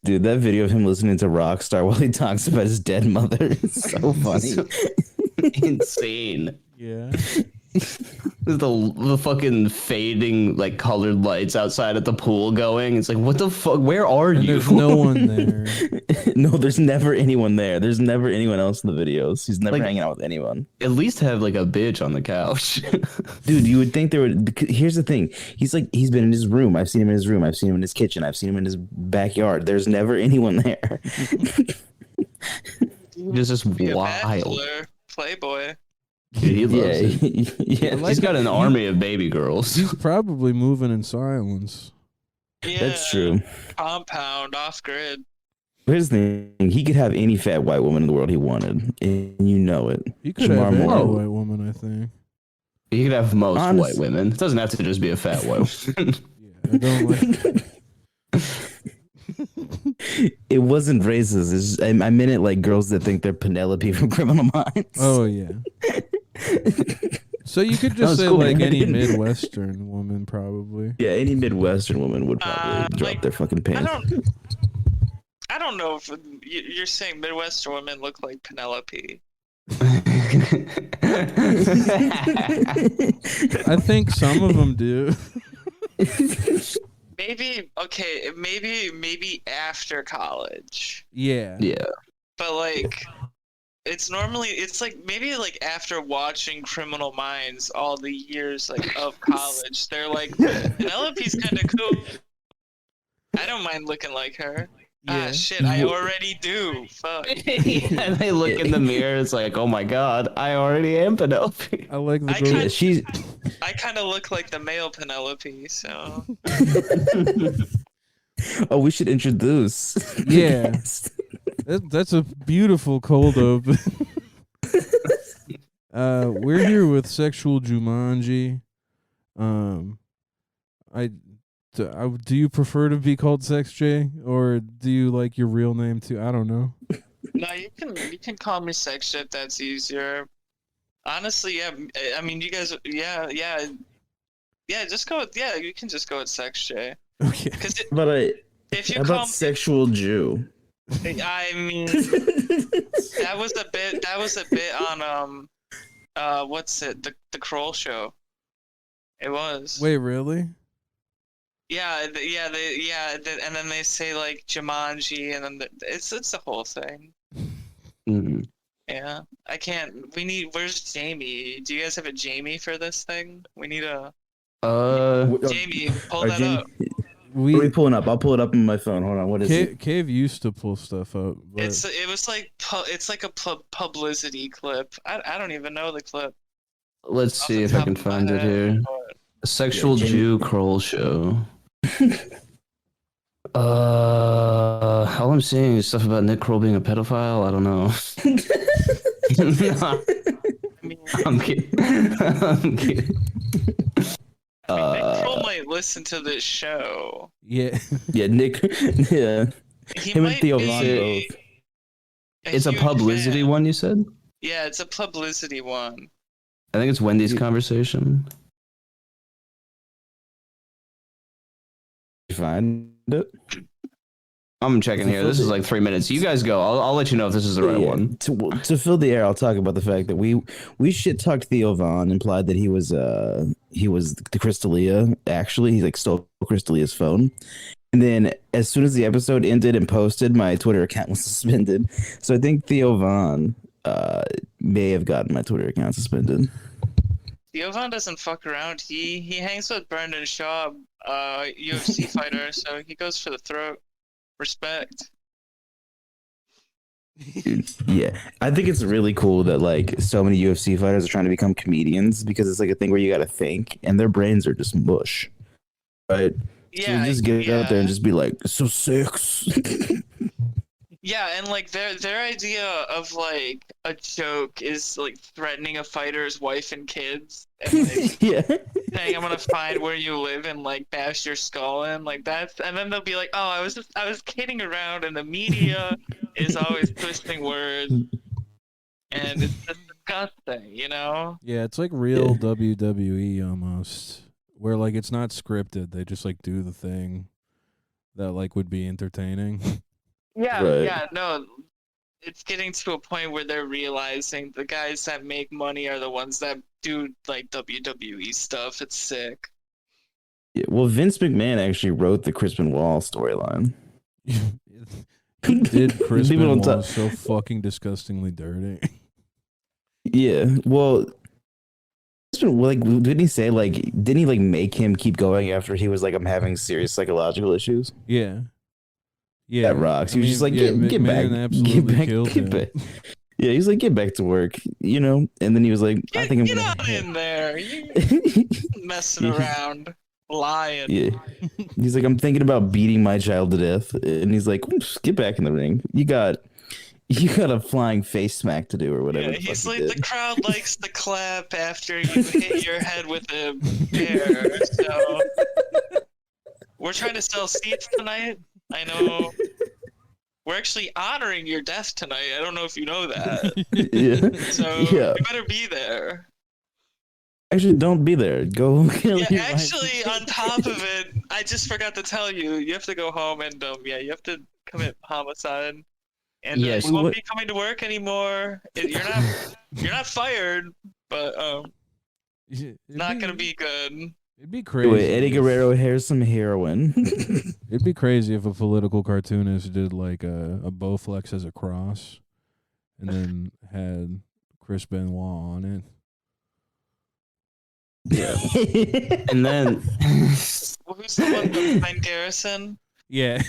Dude, that video of him listening to Rockstar while he talks about his dead mother is so funny. Insane. Yeah. The fucking fading like colored lights outside at the pool going. It's like, what the fuck? Where are And you? there's no one there. No, there's never anyone there. There's never anyone else in the videos. He's never Like- hanging out with anyone. At least have like a bitch on the couch. Dude, you would think there would. Here's the thing. He's been in his room. I've seen him in his room. I've seen him in his kitchen. I've seen him in his backyard. There's never anyone there. Just Be a wild. bachelor, playboy. Dude, he loves Yeah, it. yeah. He's got an army of baby girls. He's probably moving in silence. Yeah, That's true. Compound, off grid. Here's the thing. He could have any fat white woman in the world he wanted, and you know it. You could Jamar have any Moore. white woman, I think. He could have most Honest- white women. It doesn't have to just be a fat white woman. Yeah, I don't like. It wasn't racist. It's just, I meant it like girls that think they're Penelope from Criminal Minds. Oh yeah. So you could That just was say cool, like man. any Midwestern woman, probably. Yeah, any Midwestern woman would probably drop like, their fucking I pants. don't know if you're saying Midwestern women look like Penelope. I think some of them do. Maybe okay, maybe after college, Yeah. Yeah. but like it's like maybe like after watching Criminal Minds all the years like of college, they're like Penelope's kind of cool. I don't mind looking like her. Yeah. Ah shit, I already do. Fuck. And they look in the mirror. It's like, oh my god, I already am Penelope. I like the I girl. Yeah, she's I kind of look like the male Penelope, so oh, we should introduce. Yeah. That's a beautiful cold open. We're here with Sexual Jumanji. Do you prefer to be called SexJay, or do you like your real name too? I don't know. no, you can call me sex shit. That's easier. Honestly, yeah. I mean, you guys, yeah. Just go with You can just go with sex J. Okay. Because But if you how call about sexual Jew? I mean, that was a bit on what's it? The Kroll show. It was. Wait, really? Yeah, and then they say like Jumanji, and then it's the whole thing. Mhm. Yeah, I can't. Where's Jamie? Do you guys have a Jamie for this thing? We need a Jamie. Pull that up. What are we pulling up? I'll pull it up on my phone. Hold on. What is it? Cave used to pull stuff up. But It's like a publicity clip. I don't even know the clip. Let's off see the if I top can of my find it head, here. but- Sexual Yeah, Jew Kroll show. All I'm seeing is stuff about Nick Kroll being a pedophile. I don't know. I mean, I'm kidding. I'm kidding. Nick Kroll might listen to this show. yeah. Yeah, Nick. Yeah, He him and might Theo be Von both. It's a huge publicity fan. one, you said? Yeah, it's a publicity one. I think it's Wendy's conversation. You find it? I'm checking here. This is like 3 minutes. You guys go. I'll let you know if this is the right Yeah. one. To fill the air, I'll talk about the fact that we shit talked Theo Von, implied that he was the Crystalia. Actually, he like stole Crystalia's phone, and then as soon as the episode ended and posted, my Twitter account was suspended. So I think Theo Von may have gotten my Twitter account suspended. Theo Von doesn't fuck around. He hangs with Brendan Shaw, UFC fighter, so he goes for the throat. Respect. Yeah, I think it's really cool that like so many UFC fighters are trying to become comedians because it's like a thing where you got to think, and their brains are just mush. Right? Yeah, So just get out there and just be like, so six. yeah, and like their idea of like a joke is like threatening a fighter's wife and kids, and like, Yeah. saying I'm gonna find where you live and like bash your skull in, like that's, and then they'll be like, oh, I was kidding around, and the media is always twisting words, and it's just disgusting, you know? Yeah, it's like real WWE almost, where like it's not scripted. They just like do the thing that like would be entertaining. Yeah, Right. yeah, no. It's getting to a point where they're realizing the guys that make money are the ones that do like WWE stuff. It's sick. Yeah, well, Vince McMahon actually wrote the Crispin Wall storyline. He did Chris People don't Benoit talk. so fucking disgustingly dirty. Yeah, well, like, didn't he say like, didn't he like make him keep going after he was like, I'm having serious psychological issues? Yeah. Yeah. That rocks. I He was mean, just like, yeah, get back, McMahon absolutely get killed him. back. Yeah, he's like, get back to work, you know. And then he was like, I think I'm Get gonna. on in there. You messing Yeah. around, lying. Yeah, he's like, I'm thinking about beating my child to death, and he's like, "Oops, get back in the ring. You got a flying face smack to do or whatever. Yeah, the fuck he's you like, did." the crowd likes to clap after you hit your head with a chair. So we're trying to sell seats tonight. I know. We're actually honoring your death tonight. I don't know if you know that. Yeah, So yeah. you better be there. Actually, don't be there. Go kill Yeah, your wife. actually, on top of it, I just forgot to tell you, you have to go home and you have to commit homicide, and Yes. you won't be coming to work anymore. You're not fired, but It'd not gonna be good. It'd be crazy. Wait, Eddie Guerrero, here's some heroin. It'd be crazy if a political cartoonist did like a Bowflex as a cross, and then had Chris Benoit on it. Yeah. And then Who's the one with Ben Garrison? Yeah,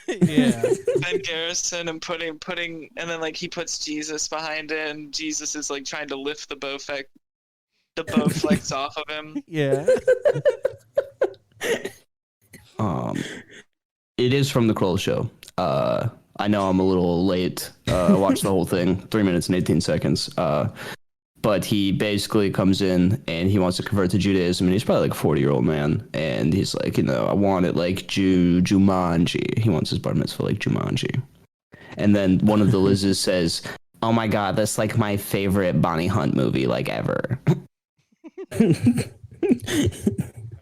yeah. Ben Garrison and putting, and then like he puts Jesus behind it, and Jesus is like trying to lift the Bowflex off of him. Yeah. it is from the Kroll Show. I know I'm a little late. I watched the whole thing, 3 minutes and 18 seconds. But he basically comes in and he wants to convert to Judaism, and he's probably like a 40-year-old man, and he's like, I want it like Jumanji. He wants his bar mitzvah like Jumanji. And then one of the Lizzes says, "Oh my god, that's like my favorite Bonnie Hunt movie like ever."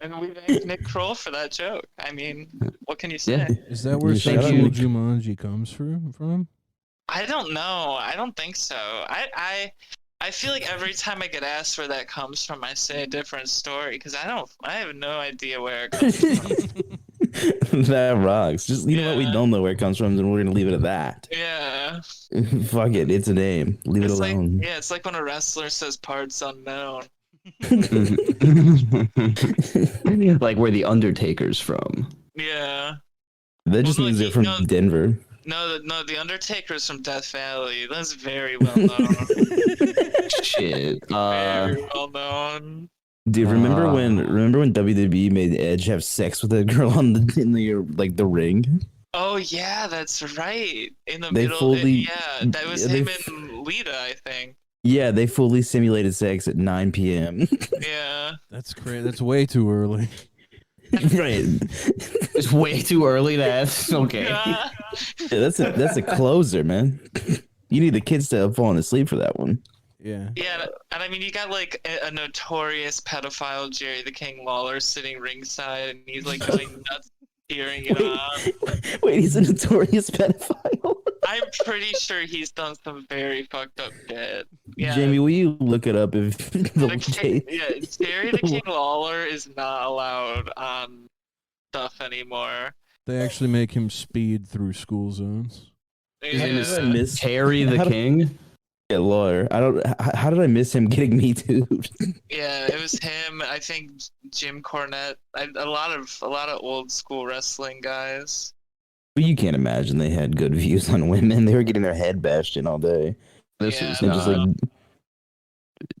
And we thank Nick Kroll for that joke. I mean, what can you say? Yeah. Is that where Thank sexual you. Jumanji comes from? I don't know. I don't think so. I feel like every time I get asked where that comes from, I say a different story because I have no idea where it comes from. That rocks. Just you know what, we Yeah. don't know where it comes from, and we're gonna leave it at that. Yeah. Fuck it, it's a name. Leave It's it like, alone. yeah, it's like when a wrestler says parts unknown. Like where the Undertaker's from. Yeah. That just Well, means no, they're from no. Denver. No, the Undertaker's from Death Valley. That's very well known. Shit. Very well known. Dude, remember when WWE made Edge have sex with a girl on the ring? Oh yeah, that's right. In the They middle, fully- that was yeah, him they and Lita, I think. Yeah, they fully simulated sex at 9 p.m. Yeah. That's crazy. That's way too early. Right. It's way too early. That's okay. Yeah. Yeah, that's a closer, man. You need the kids to have fallen asleep for that one. Yeah. Yeah, and I mean, you got like a notorious pedophile, Jerry the King Lawler, sitting ringside, and he's like going nuts, cheering it on. Wait, he's a notorious pedophile? I'm pretty sure he's done some very fucked up shit. Yeah. Jamie, will you look it up if Jerry the King Lawler is not allowed on stuff anymore. They actually make him speed through school zones. How did I miss Terry the how did- King? Yeah, lawyer. How did I miss him getting me too? Yeah, it was him. I think Jim Cornette. A lot of old school wrestling guys. But you can't imagine they had good views on women. They were getting their head bashed in all day. This Yeah, is They're not. just like,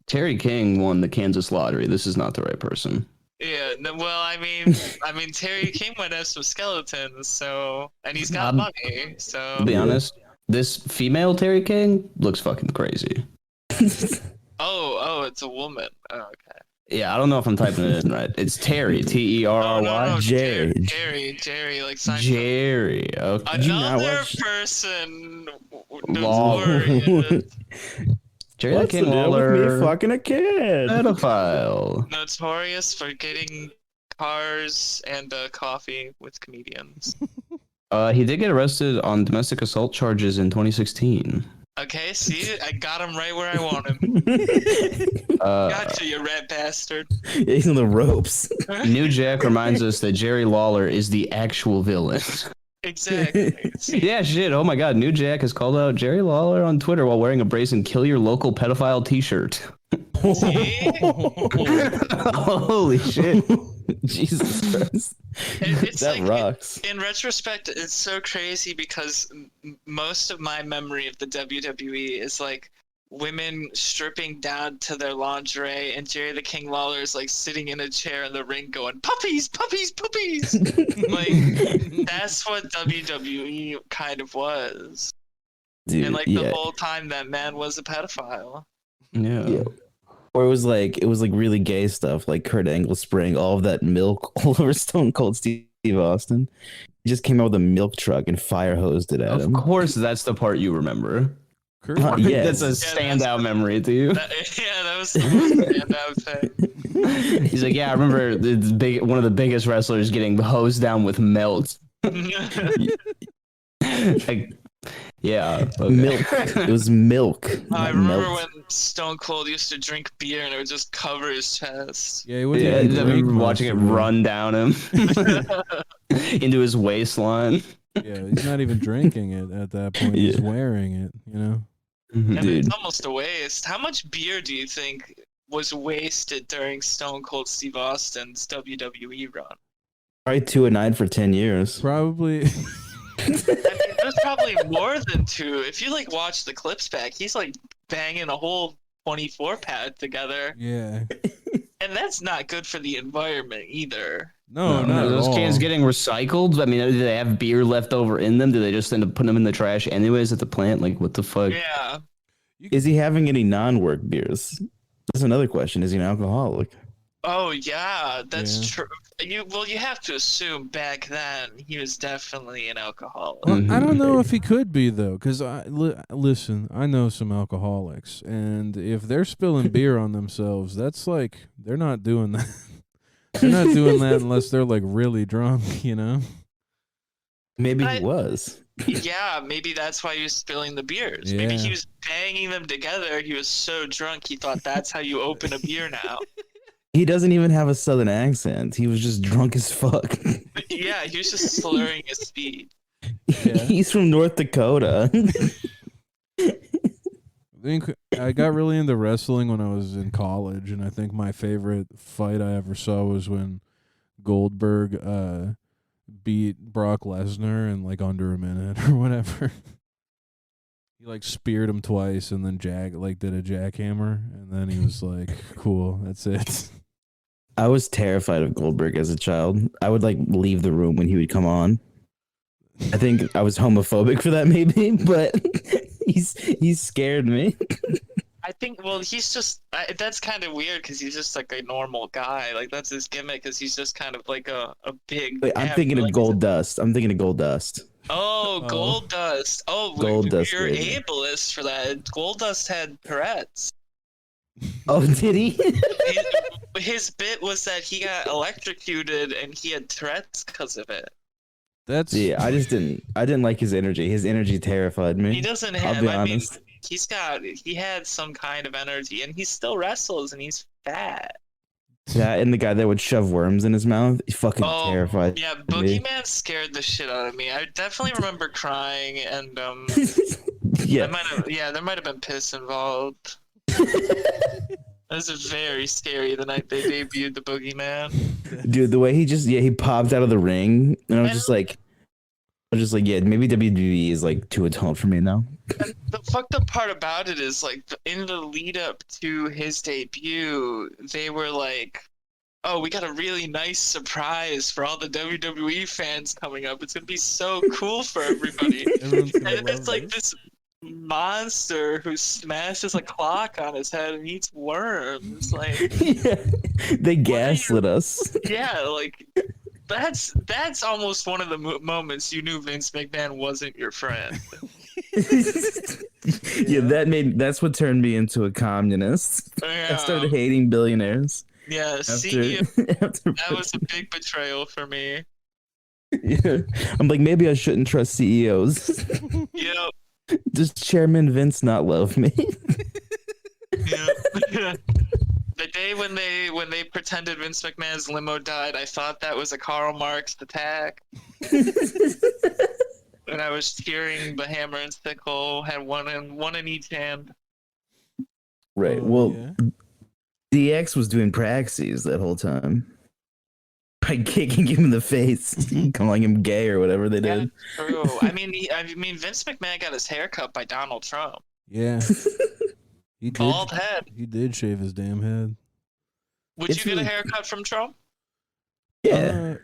Terry King won the Kansas lottery. This is not the right person. Yeah, no, well, I mean, Terry King might have some skeletons, so, and he's got money, so. To be honest, this female Terry King looks fucking crazy. Oh, it's a woman. Oh, okay. Yeah, I don't know if I'm typing it in right. It's Terry, Terry. No, Jerry. Jerry, like Seinfeld. Jerry. Okay. Did you not Another watch- person. Lawler. Notorious, Jerry the what's the King deal with Lawler. me fucking a kid? Pedophile. notorious for getting cars and coffee with comedians. He did get arrested on domestic assault charges in 2016. Okay, see, I got him right where I want him. Gotcha, you rat bastard. He's on the ropes. New Jack reminds us that Jerry Lawler is the actual villain. Exactly. See, Yeah, shit. Oh my God. New Jack has called out Jerry Lawler on Twitter while wearing a brazen "Kill Your Local Pedophile" T-shirt. see? Holy shit. Jesus Christ. It's That like, rocks. in retrospect, it's so crazy because most of my memory of the WWE is like women stripping down to their lingerie and Jerry the King Lawler is like sitting in a chair in the ring going, puppies, puppies, puppies. Like, that's what WWE kind of was. Dude, And like yeah. the whole time that man was a pedophile. Yeah. Yeah. Or it was like really gay stuff, like Kurt Angle spraying all of that milk all over Stone Cold Steve Austin. He just came out with a milk truck and fire hosed it at Of him. course, that's the part you remember. Kurt, Yes. That's a standout memory to you. That was the standout thing. He's like, yeah, I remember one of the biggest wrestlers getting hosed down with melt. Like, yeah, okay. Milk. It was milk. I not remember melt. when Stone Cold used to drink beer and it would just cover his chest. yeah, he wouldn't Yeah, even I drink remember watching it most of run down him into his waistline. Yeah, he's not even drinking it at that point. He's wearing it, you know? And Dude. it's almost a waste. How much beer do you think was wasted during Stone Cold Steve Austin's WWE run? Probably 2 a night for 10 years. Probably. I mean, there's probably more than 2. If you like watch the clips back, he's like banging a whole 24 pad together, Yeah. and that's not good for the environment either. No, Are not at those all. cans getting recycled? I mean, do they have beer left over in them? Do they just end up putting them in the trash anyways at the plant? Like, what the fuck? Yeah. Is he having any non-work beers? That's another question. Is he an alcoholic? Oh yeah, that's Yeah. true. You have to assume back then he was definitely an alcoholic. Well, I don't know Mhm. if he could be though, because listen, I know some alcoholics, and if they're spilling beer on themselves, that's like they're not doing that. They're not doing that unless they're like really drunk, you know. Maybe I- he was. Yeah, maybe that's why he was spilling the beers. Maybe Yeah. he was banging them together. He was so drunk he thought that's how you open a beer now. He doesn't even have a southern accent. He was just drunk as fuck. Yeah, he was just slurring his speech. Yeah. He's from North Dakota. I think I got really into wrestling when I was in college, and I think my favorite fight I ever saw was when Goldberg beat Brock Lesnar in like under a minute or whatever. He like speared him twice and then did a jackhammer, and then he was like, "Cool, that's it." I was terrified of Goldberg as a child. I would like leave the room when he would come on. I think I was homophobic for that, maybe, but he's scared me. I think, well, he's just, that's kind of weird because he's just like a normal guy. Like, that's his gimmick, because he's just kind of like a big. Wait, I'm yeah, thinking of like, Gold Dust. I'm thinking of Gold Dust. Oh, Oh. Gold Dust. Oh, Gold Dust, you're baby. ableist for that. Gold Dust had Tourette's. Oh, did he? His bit was that he got electrocuted and he had Tourette's because of it. That's Yeah, I didn't like his energy. His energy terrified me. He doesn't I'll have, be I mean, honest. he had some kind of energy and he still wrestles and he's fat. Yeah, and the guy that would shove worms in his mouth, he fucking Oh, terrified. Yeah, me. Boogeyman scared the shit out of me. I definitely remember crying and, Yeah, there might have been piss involved. It was very scary the night they debuted the Boogeyman. dude, the way he popped out of the ring, and I was just like, yeah, maybe WWE is like too adult for me now. And the fucked up part about it is, like, in the lead up to his debut, they were like, oh, we got a really nice surprise for all the WWE fans coming up. It's gonna be so cool for everybody. everyone's gonna And it's love like this monster who smashes a clock on his head and eats worms. Like, Yeah, they gaslit us. yeah, like that's almost one of the moments you knew Vince McMahon wasn't your friend. Yeah, that's what turned me into a communist. I started hating billionaires Yeah, after, see, after that was a big betrayal for me. Yeah. I'm like, maybe I shouldn't trust CEOs. Yep. Does Chairman Vince not love me? Yep. The day when they pretended Vince McMahon's limo died, I thought that was a Karl Marx attack. And I was cheering the hammer and sickle, had one in each hand. Right. Oh, Well, yeah. DX was doing praxis that whole time. By kicking him in the face, calling him gay or whatever they Yeah, did. true. I mean, Vince McMahon got his hair cut by Donald Trump. Yeah. He did. Bald head. He did shave his damn head. Would It's you get a really- haircut from Trump? Yeah.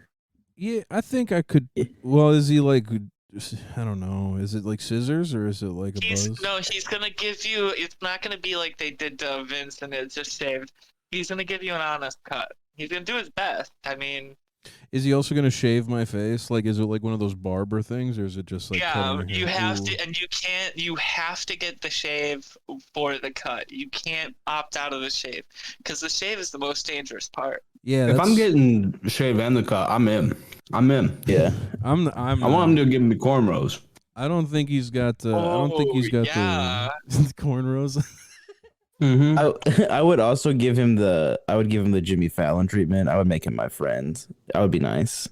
Yeah, I think I could. Well, is he like? I don't know. Is it like scissors or is it like a buzz? He's gonna give you. It's not gonna be like they did to Vince and it's just shaved. He's gonna give you an honest cut. He's gonna do his best. I mean, Is he also gonna shave my face? Like, is it like one of those barber things, or is it just like? yeah, cutting your you hair? have Ooh. to, and you can't. You have to get the shave for the cut. You can't opt out of the shave because the shave is the most dangerous part. Yeah, If I'm that's- getting shaved and the cut, I'm in. I'm in. Yeah. I'm. I want him to give me cornrows. I don't think he's got. I don't think he's got yeah. the cornrows. Mm-hmm. I would also give him the Jimmy Fallon treatment. I would make him my friend. I would be nice.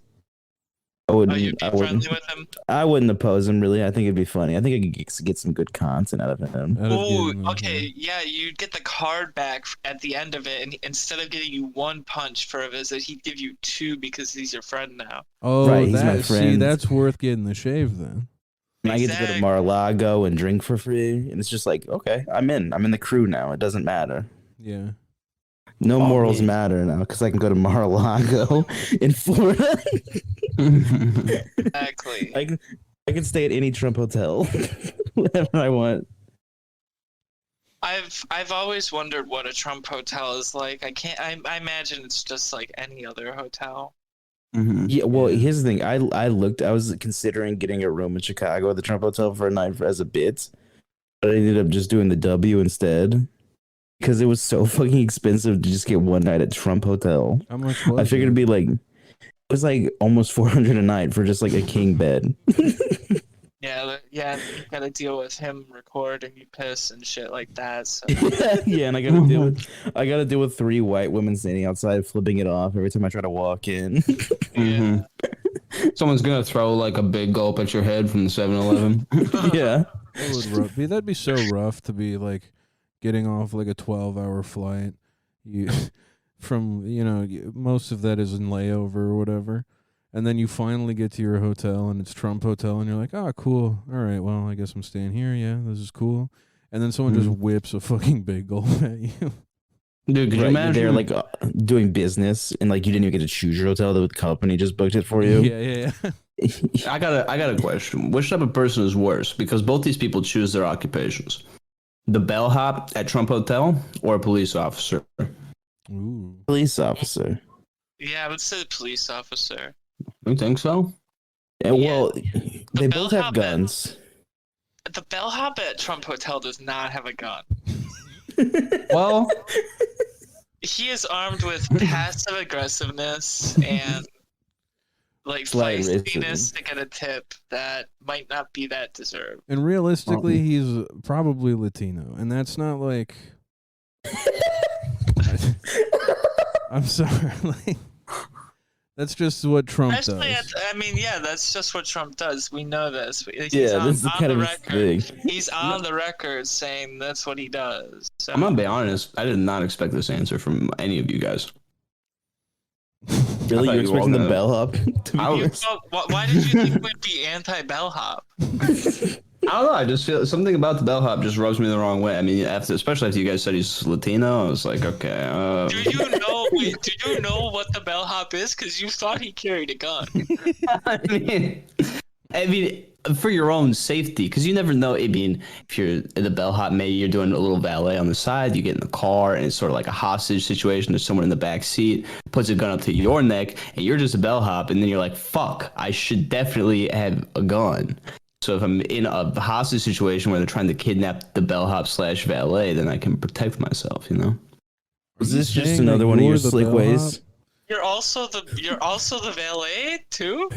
I Oh, wouldn't. you'd be I wouldn't. friendly with him. I wouldn't oppose him really. I think it'd be funny. I think I could get some good content out of him. Oh, okay, yeah, you'd get the card back at the end of it, and instead of getting you one punch for a visit, he'd give you two because he's your friend now. Oh, Right, he's my see, friend. that's worth getting the shave then. And I get to go to Exactly. Mar-a-Lago and drink for free, and it's just like, okay, I'm in. I'm in the crew now. It doesn't matter. Yeah. No Oh, morals man. matter now because I can go to Mar-a-Lago in Florida. Exactly. I can stay at any Trump hotel, whatever I want. I've always wondered what a Trump hotel is like. I imagine it's just like any other hotel. Mm-hmm. Yeah, well, here's the thing. I was considering getting a room in Chicago at the Trump Hotel for a night as a bit, but I ended up just doing the W instead because it was so fucking expensive to just get one night at Trump Hotel. How much was I figured it? it'd be like it was like almost $400 a night for just like a king bed. Yeah, you gotta deal with him recording you piss and shit like that. So Yeah, and I gotta deal with 3 white women standing outside flipping it off every time I try to walk in. Mm-hmm. Someone's gonna throw like a big gulp at your head from the 7-Eleven. Yeah. That'd be so rough to be like getting off like a 12-hour flight. You from most of that is in layover or whatever. And then you finally get to your hotel and it's Trump Hotel and you're like, "Oh, cool. All right, well, I guess I'm staying here. Yeah, this is cool." And then someone just whips a fucking big gulp at you. Dude, could you Right, imagine? they're like doing business and like you didn't even get to choose your hotel. The company just booked it for you. Yeah. I got a question. Which type of person is worse? Because both these people choose their occupations. The bellhop at Trump Hotel or a police officer? Ooh. Police officer. yeah, I would say the police officer. You think so? And Yeah. well, they both have bellhop guns. The bellhop at Trump Hotel does not have a gun. Well, He is armed with passive aggressiveness and like Slight feistiness racism. to get a tip that might not be that deserved. And realistically, he's probably Latino, and that's not like. I'm sorry, like that's just what Trump Especially, does. that's just what Trump does. We know this. He's Yeah, on, this is on kind the of his record. thing. He's on the record saying that's what he does. So. I'm gonna be honest. I did not expect this answer from any of you guys. Really, thought you're you were all expecting the gonna- bellhop to be I You was- felt- why did you think we'd be anti-bellhop? I don't know. I just feel something about the bellhop just rubs me the wrong way. I mean, especially after you guys said he's Latino, I was like, okay. Do you know? Wait, do you know what the bellhop is? Because you thought he carried a gun. I mean, for your own safety, because you never know. I mean, if you're the bellhop, maybe you're doing a little valet on the side. You get in the car, and it's sort of like a hostage situation. There's someone in the back seat, puts a gun up to your neck, and you're just a bellhop, and then you're like, "Fuck, I should definitely have a gun." So if I'm in a hostage situation where they're trying to kidnap the bellhop / valet, then I can protect myself. You know. Is this just saying another that one of you're your the slick bellhop? ways? You're also the valet too.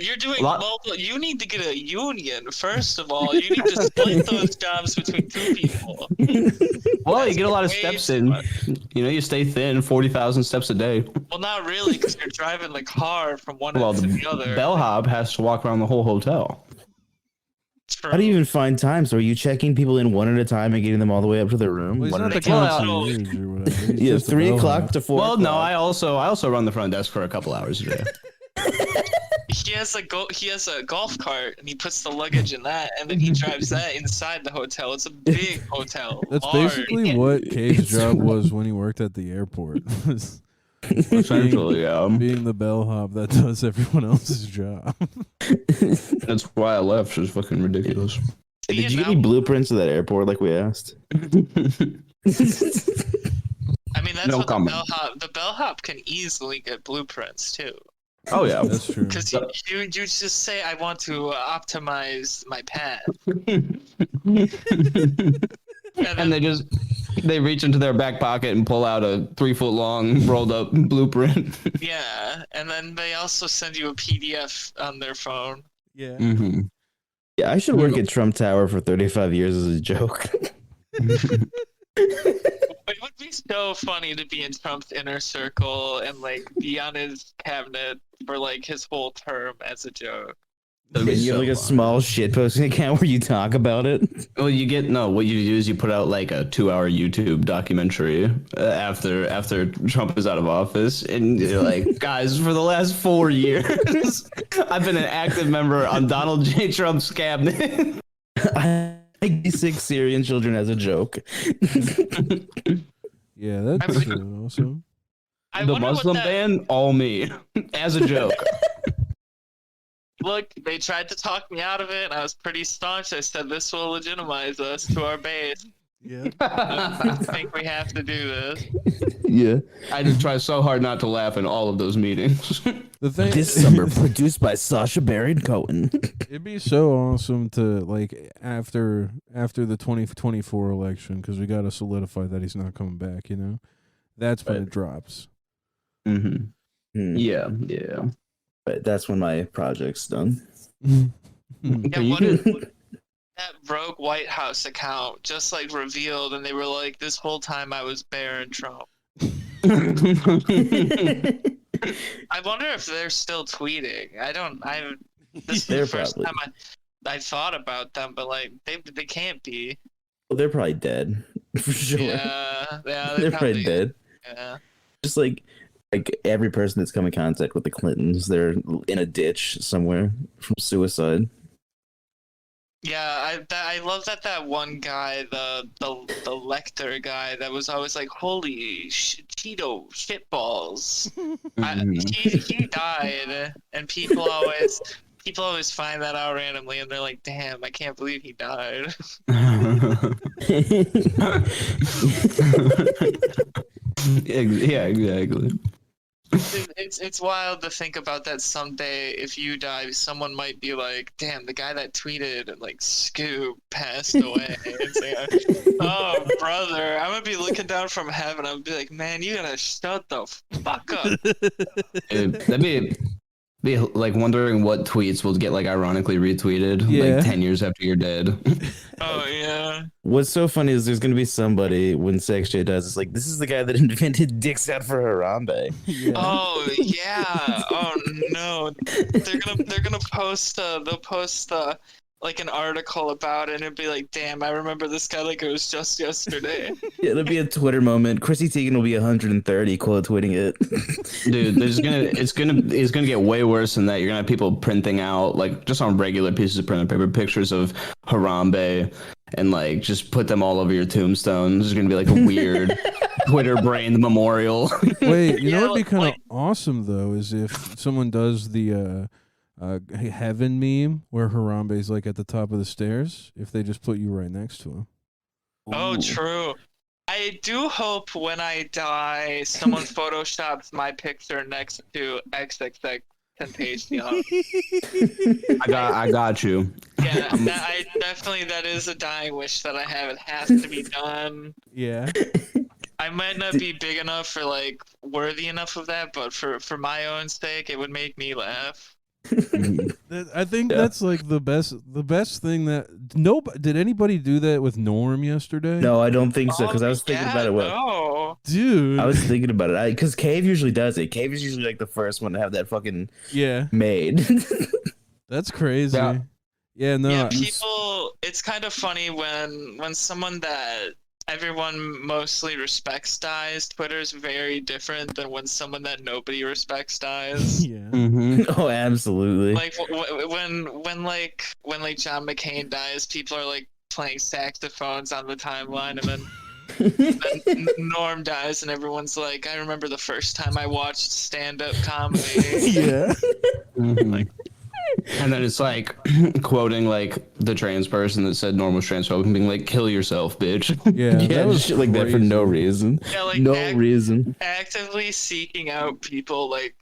You're doing Lot- multiple. You need to get a union first of all. You need to split those jobs between two people. Well, you That's get a lot of way steps too in. much. You know, you stay thin, 40,000 steps a day. Well, not really, because you're driving the car from one Well, end to the the other. bellhop has to walk around the whole hotel. True. How do you even find time? So are you checking people in one at a time and getting them all the way up to their room? Well, he's One not at the a time? concierge or whatever. He's Yeah, just a 3 o'clock bellhop. to 4 Well, no, o'clock. I also run the front desk for a couple hours a day. He has a golf cart, and he puts the luggage in that, and then he drives that inside the hotel. It's a big hotel. That's large. basically what Kay's job was when he worked at the airport. was Essentially, being the bellhop that does everyone else's job. that's why I left. It's fucking ridiculous. Did you get Vietnam- any blueprints of that airport like we asked? I mean, that's No what comment. the bellhop can easily get blueprints too. Oh yeah. That's true. Because you just say, I want to optimize my path. And they reach into their back pocket and pull out a 3-foot long rolled up blueprint. Yeah, and then they also send you a PDF on their phone. Yeah. Mm-hmm. Yeah, I should work at Trump Tower for 35 years as a joke. It would be so funny to be in Trump's inner circle and like be on his cabinet for like his whole term as a joke. And you have like a small shit posting account where you talk about it. Well, what you do is you put out like a 2-hour YouTube documentary after Trump is out of office, and you're like, guys, for the last 4 years, I've been an active member on Donald J. Trump's cabinet. I like these 6 Syrian children as a joke. Yeah, that's awesome. I The wonder what Muslim that- ban, all me, as a joke. Look, they tried to talk me out of it, and I was pretty staunch. I said this will legitimize us to our base. Yeah. I think we have to do this. Yeah. I just try so hard not to laugh in all of those meetings. The thing This summer, produced by Sacha Baron Cohen. it'd be so awesome to like after the 2024 election, because we got to solidify that he's not coming back. You know, that's when Right. it drops. Mm-hmm. Hmm. Yeah. But that's when my project's done. Yeah, You what can- if that rogue White House account just like revealed, and they were like, "This whole time I was Barron Trump." I wonder if they're still tweeting. This is They're the first probably. time I thought about them, but like they can't be. Well, they're probably dead for sure. Yeah, They're probably dead. Yeah. Just like every person that's come in contact with the Clintons, they're in a ditch somewhere from suicide. Yeah, I love that one guy, the Lecter guy, that was always like, "Holy Cheeto shitballs." He died, and people always find that out randomly, and they're like, "Damn, I can't believe he died." Yeah, exactly. It's wild to think about that someday. If you die, someone might be like, "Damn, the guy that tweeted and like Scoop passed away." And say, "Oh, brother," I'm gonna be looking down from heaven. I'm gonna be like, "Man, you gotta shut the fuck up." That'd be like wondering what tweets will get like ironically retweeted Yeah. like 10 years after you're dead. Oh yeah. What's so funny is there's gonna be somebody when SexJay does. It's like, this is the guy that invented dicks out for Harambe. Yeah. Oh yeah. Oh no. They're gonna post they'll post like an article about it, and it'd be like, "Damn, I remember this guy like it was just yesterday." Yeah, it'll be a Twitter moment. Chrissy Teigen will be 130 quote tweeting it. Dude, it's gonna get way worse than that. You're gonna have people printing out like just on regular pieces of printed paper pictures of Harambe and like just put them all over your tombstone. There's gonna be like a weird Twitter brained memorial. Wait, you Yeah, know what'd be kind of like- awesome though is if someone does the heaven meme where Harambe's like at the top of the stairs. If they just put you right next to him. Oh, Ooh. true. I do hope when I die, someone photoshops my picture next to XXX Temptation. I got you. Yeah, that is a dying wish that I have. It has to be done. Yeah. I might not be big enough for like worthy enough of that, but for my own sake, it would make me laugh. I think Yeah. that's like the best thing that did anybody do that with Norm yesterday? No, I don't think so. Because I was thinking yeah, about it. No. Dude. I was thinking about it. Because Cave usually does it. Cave is usually like the first one to have that fucking Yeah, made. that's crazy. Yeah. Yeah, no. Yeah, people. It's kind of funny when someone that everyone mostly respects dies. Twitter's very different than when someone that nobody respects dies. Yeah. Mm-hmm. Oh, absolutely. Like when John McCain dies, people are like playing saxophones on the timeline, and then Norm dies, and everyone's like, "I remember the first time I watched stand-up comedy." Yeah. Mhm. And then it's like quoting like the trans person that said Norm was transphobic and being like, "Kill yourself, bitch." Yeah, Yeah, that was just shit like that for no crazy. reason. Yeah, like No reason. actively seeking out people like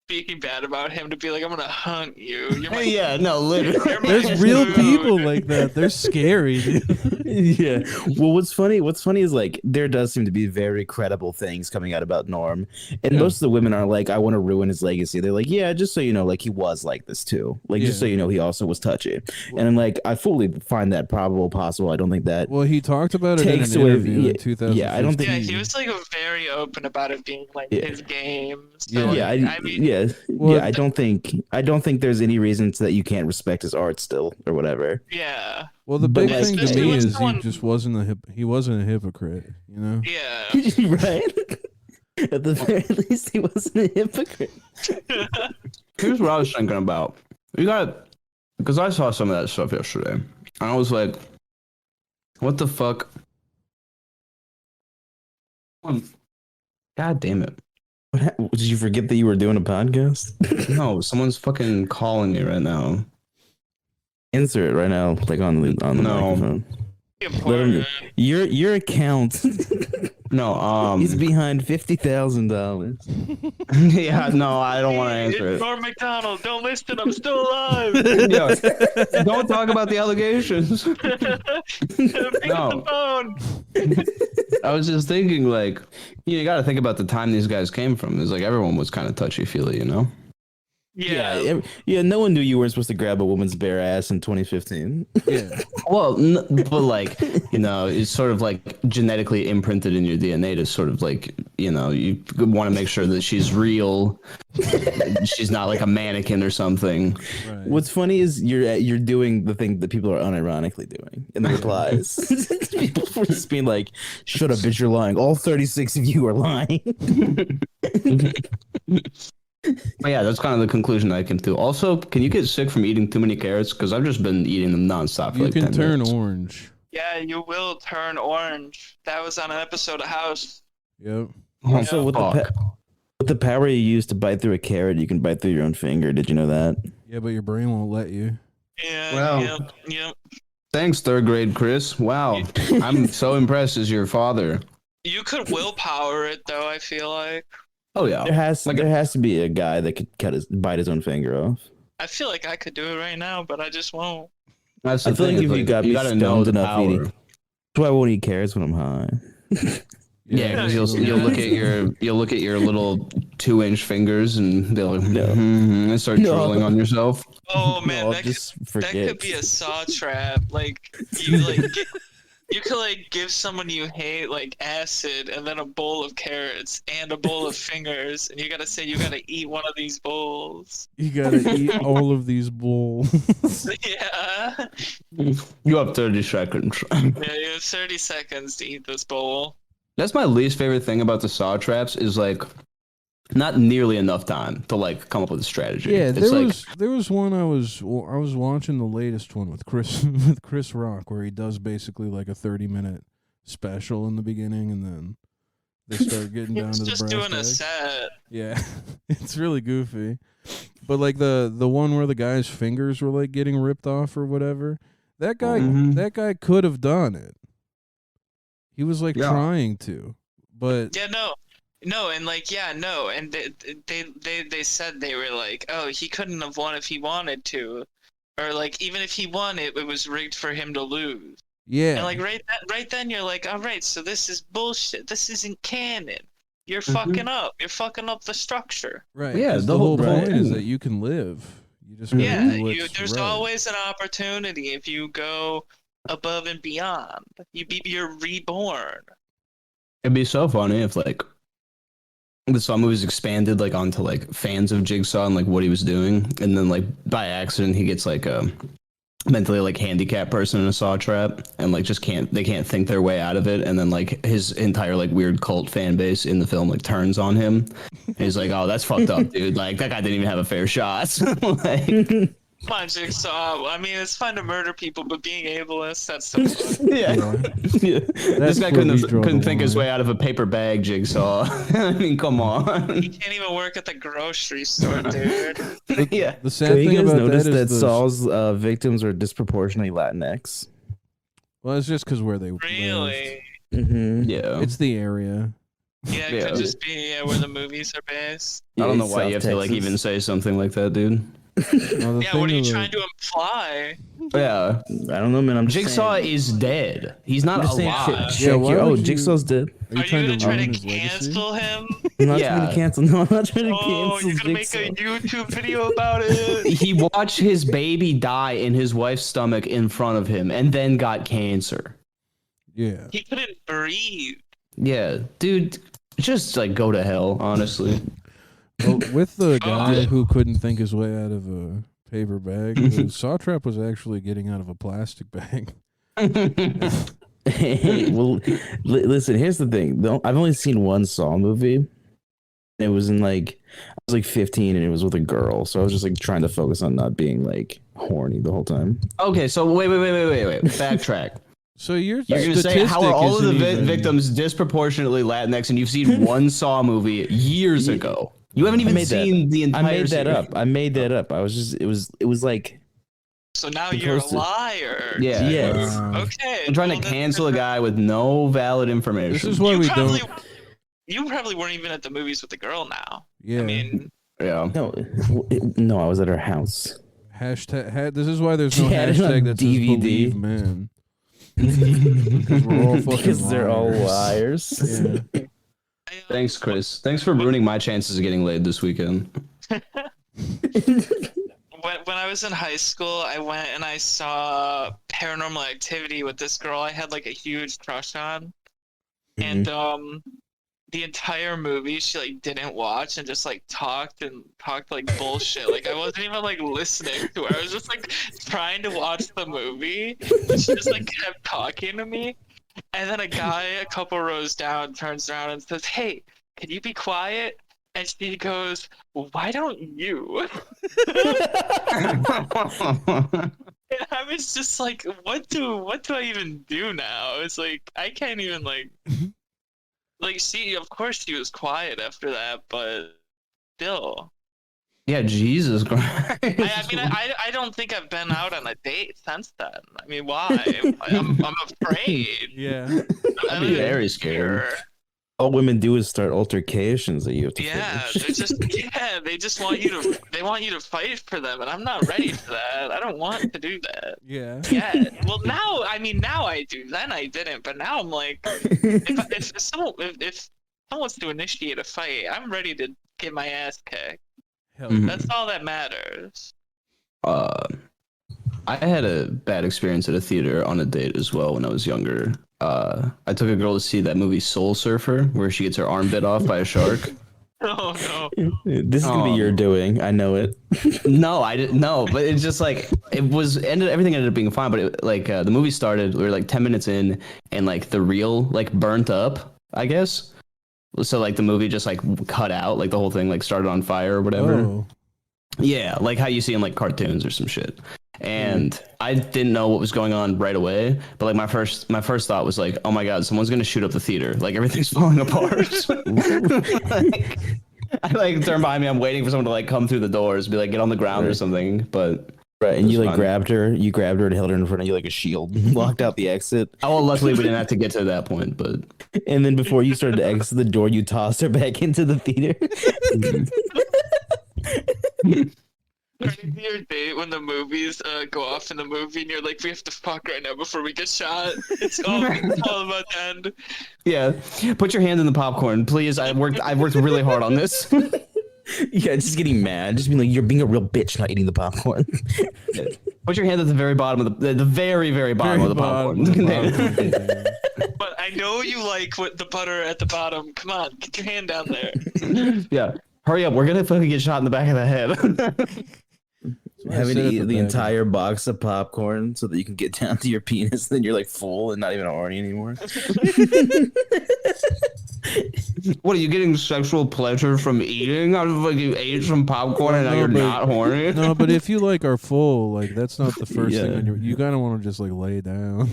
speaking bad about him to be like, I'm gonna hunt you. You're my, Yeah, no, literally. you're my There's real food." people like that. They're scary, dude. Yeah. Well, what's funny is like there does seem to be very credible things coming out about Norm, and Yeah. most of the women are like, "I want to ruin his legacy." They're like, "Yeah, just so you know, like he was like this too. Like just so Yeah. you know, he also was touchy." And I'm like, I fully find that probable, possible. I don't think that. Well, he talked about it in Takes an away- interview yeah, in 2015. yeah, I don't think- Yeah, he was like very open about it being like Yeah. his game. So, Yeah. like, Yeah, I mean, yeah, Well, yeah. I don't think there's any reason that you can't respect his art still or whatever. yeah, Well, the But, big like, thing to especially me when is someone- he just wasn't he wasn't a hypocrite, you know? yeah. Right. At the very least, he wasn't a hypocrite. Here's what I was thinking about. You got, because I saw some of that stuff yesterday, and I was like, "What the fuck?" God damn it! Did you forget that you were doing a podcast? No, someone's fucking calling me right now. Answer it right now, like on the No. microphone. Important. Your account No, is behind $50,000. yeah, no, I don't want to answer It's it. Norm McDonald. Don't listen. I'm still alive. Yo, don't talk about the allegations. Pick No. up the phone. I was just thinking, like, you got to think about the time these guys came from. It's like everyone was kind of touchy feely, you know? Yeah. Yeah. No one knew you weren't supposed to grab a woman's bare ass in 2015. Yeah. Well, but like, you know, it's sort of like genetically imprinted in your DNA to sort of like, you know, you want to make sure that she's real. She's not like a mannequin or something. Right. What's funny is you're doing the thing that people are unironically doing in the replies. People were just being like, "Shut up, bitch! You're lying. All 36 of you are lying." But yeah, that's kind of the conclusion I came to. Also, can you get sick from eating too many carrots? Because I've just been eating them nonstop for You like can 10 turn minutes. orange. Yeah, you will turn orange. That was on an episode of House. Yep. Also, with Fuck. with the power you use to bite through a carrot, you can bite through your own finger. Did you know that? Yeah, but your brain won't let you. Yeah. Well. Yep. Thanks, third grade Chris. Wow, I'm so impressed as your father. You could willpower it though. I feel like. Oh yeah, There has Like a- there has to be a guy that could bite his own finger off. I feel like I could do it right now, but I just won't. that's the I feel thing. like is, if you got me gotta know stoned the enough power. eating- That's why I won't eat carrots when I'm high. Yeah, because you'll look at your little 2-inch fingers and they'll No. and start No. drooling on yourself. Oh man, No, I'll that just that forget. could be a saw trap. Like you you could like give someone you hate like acid and then a bowl of carrots and a bowl of fingers, and you gotta say you gotta eat one of these bowls. You gotta eat all of these bowls. Yeah. You have 30 seconds. Yeah, you have 30 seconds to eat this bowl. That's my least favorite thing about the saw traps is like not nearly enough time to like come up with a strategy. Yeah, it's like there was one I was watching the latest one with Chris Rock where he does basically like a 30-minute special in the beginning and then they start getting down He's to the just brass doing a tacks. set. Yeah, it's really goofy. But like the one where the guy's fingers were like getting ripped off or whatever, that guy could have done it. He was like Yeah. trying to, but Yeah, no, and like no, and they said they were like, oh, he couldn't have won if he wanted to, or like even if he won, it was rigged for him to lose. yeah, And like right then you're like, all right, so this is bullshit. This isn't canon. you're fucking up. You're fucking up the structure. Right. Yeah, 'cause the the whole whole point is thing. that you can live. You just gotta Yeah, do what's there's right. always an opportunity if you go above and beyond. You're reborn. It'd be so funny if like the Saw movies expanded like onto like fans of Jigsaw and like what he was doing, and then like by accident he gets like a mentally like handicapped person in a Saw trap, and like just can't think their way out of it, and then like his entire like weird cult fan base in the film like turns on him. And he's like, "Oh, that's fucked up, dude. Like that guy didn't even have a fair shot." Like, Come on, Jigsaw. I mean, it's fun to murder people, but being ableist, that's so fun. yeah. Yeah. Yeah. This guy where we draw the couldn't think his line. way out of a paper bag, Jigsaw. I mean, come You on. can't even work at the grocery store, dude. Yeah. The sad So you thing guys about notice that that is the Saul's victims are disproportionately Latinx? well, it's just because where they lived. Really? Mm-hmm. Yeah. It's the area. Yeah, it Yeah. could just be where the movies are based. I don't know why you have to like even say something like that, dude. Well, the Yeah, thing what are you of trying to imply? Yeah. I don't know, man. I'm just Jigsaw saying. is dead. He's not I'm just saying, alive. check Yeah, why your, oh, would you- Jigsaw's dead. Are you Are you trying gonna to try ruin to his legacy? cancel him? I'm not Yeah. trying to cancel. No, I'm not trying to Oh, cancel you're gonna Jigsaw. make a YouTube video about it? He watched his baby die in his wife's stomach in front of him and then got cancer. Yeah. He couldn't breathe. Yeah, dude, just like go to hell, honestly. Well, with the guy yeah. who couldn't think his way out of a paper bag, the saw trap was actually getting out of a plastic bag. Well, listen. Here's the thing. I've only seen one Saw movie. It was in like I was like 15, and it was with a girl. So I was just like trying to focus on not being like horny the whole time. Okay, so wait. Backtrack. So your You're gonna say how are all of the victims disproportionately Latinx, and you've seen one Saw movie years ago? You haven't even made that. seen the I entire. made that series. up. I made that up. I was just. It was like. So now The you're a person- liar. Yeah. Yes. Okay. I'm trying well, to then- cancel a guy with no valid information. This is why You we probably, don't. you probably weren't even at the movies with the girl now. Yeah. I mean, Yeah. No, I was at her house. Hashtag. This is why there's no She had it on hashtag that says DVD. believe men. Because we're all fucking Because they're all liars. liars. Yeah. Thanks, Chris. Thanks for ruining my chances of getting laid this weekend. when I was in high school, I went and I saw Paranormal Activity with this girl I had like a huge crush on, and the entire movie she like didn't watch and just like talked like bullshit. Like I wasn't even like listening to her. I was just like trying to watch the movie. And she just like kept talking to me, and then a guy a couple rows down turns around and says, "Hey, can you be quiet?" And she goes, "Why don't you?" And I was just like, what do I even do now? It's like I can't even like see. Of course, she was quiet after that, but still, Yeah, Jesus Christ. I mean, I don't think I've been out on a date since then. I mean, why? I'm afraid. Yeah. I'd be very scared. All women do is start altercations that you have to Yeah, finish. they just want you to fight for them, and I'm not ready for that. I don't want to do that. Yeah. Yeah. Well, now I do. Then I didn't, but now I'm like, if someone wants to initiate a fight, I'm ready to get my ass kicked. Hell Mhm. That's all that matters. I had a bad experience at a theater on a date as well when I was younger. I took a girl to see that movie Soul Surfer, where she gets her arm bit off by a shark. Oh no. This is gonna be your doing. I know it. No, I didn't know, but it's just like everything ended up being fine. But the movie started, we were like 10 minutes in, and like the reel like burnt up, I guess. So like the movie just like cut out, like the whole thing like started on fire or whatever. Oh. Yeah, like how you see in like cartoons or some shit. And I didn't know what was going on right away, but like my first thought was like, oh my god, someone's gonna shoot up the theater. Like everything's falling apart. Like, I like turn behind me. I'm waiting for someone to like come through the doors, be like, get on the ground or something. But Right, and you like fine. grabbed her. You grabbed her and held her in front of you like a shield. Locked out the exit, oh, well, luckily we didn't have to get to that point. But and then before you started to exit the door, you tossed her back into the theater. turning to your date when the movies go off in the movie and you're like, we have to fuck right now before we get shot. It's all about the end. Yeah, put your hand in the popcorn, please. I've worked really hard on this. Yeah, just getting mad, just being like, you're being a real bitch, not eating the popcorn. Put your hand at the very bottom of the very, very bottom of the popcorn. But I know you like the butter at the bottom. Come on, get your hand down there. Yeah, hurry up. We're gonna fucking get shot in the back of the head. Having to eat the entire box of popcorn so that you can get down to your penis, then you're like full and not even horny anymore. What are you getting sexual pleasure from eating? I was like, you ate some popcorn and now you're not horny. No, but if you like are full, like that's not the first thing. When you kind of want to just like lay down.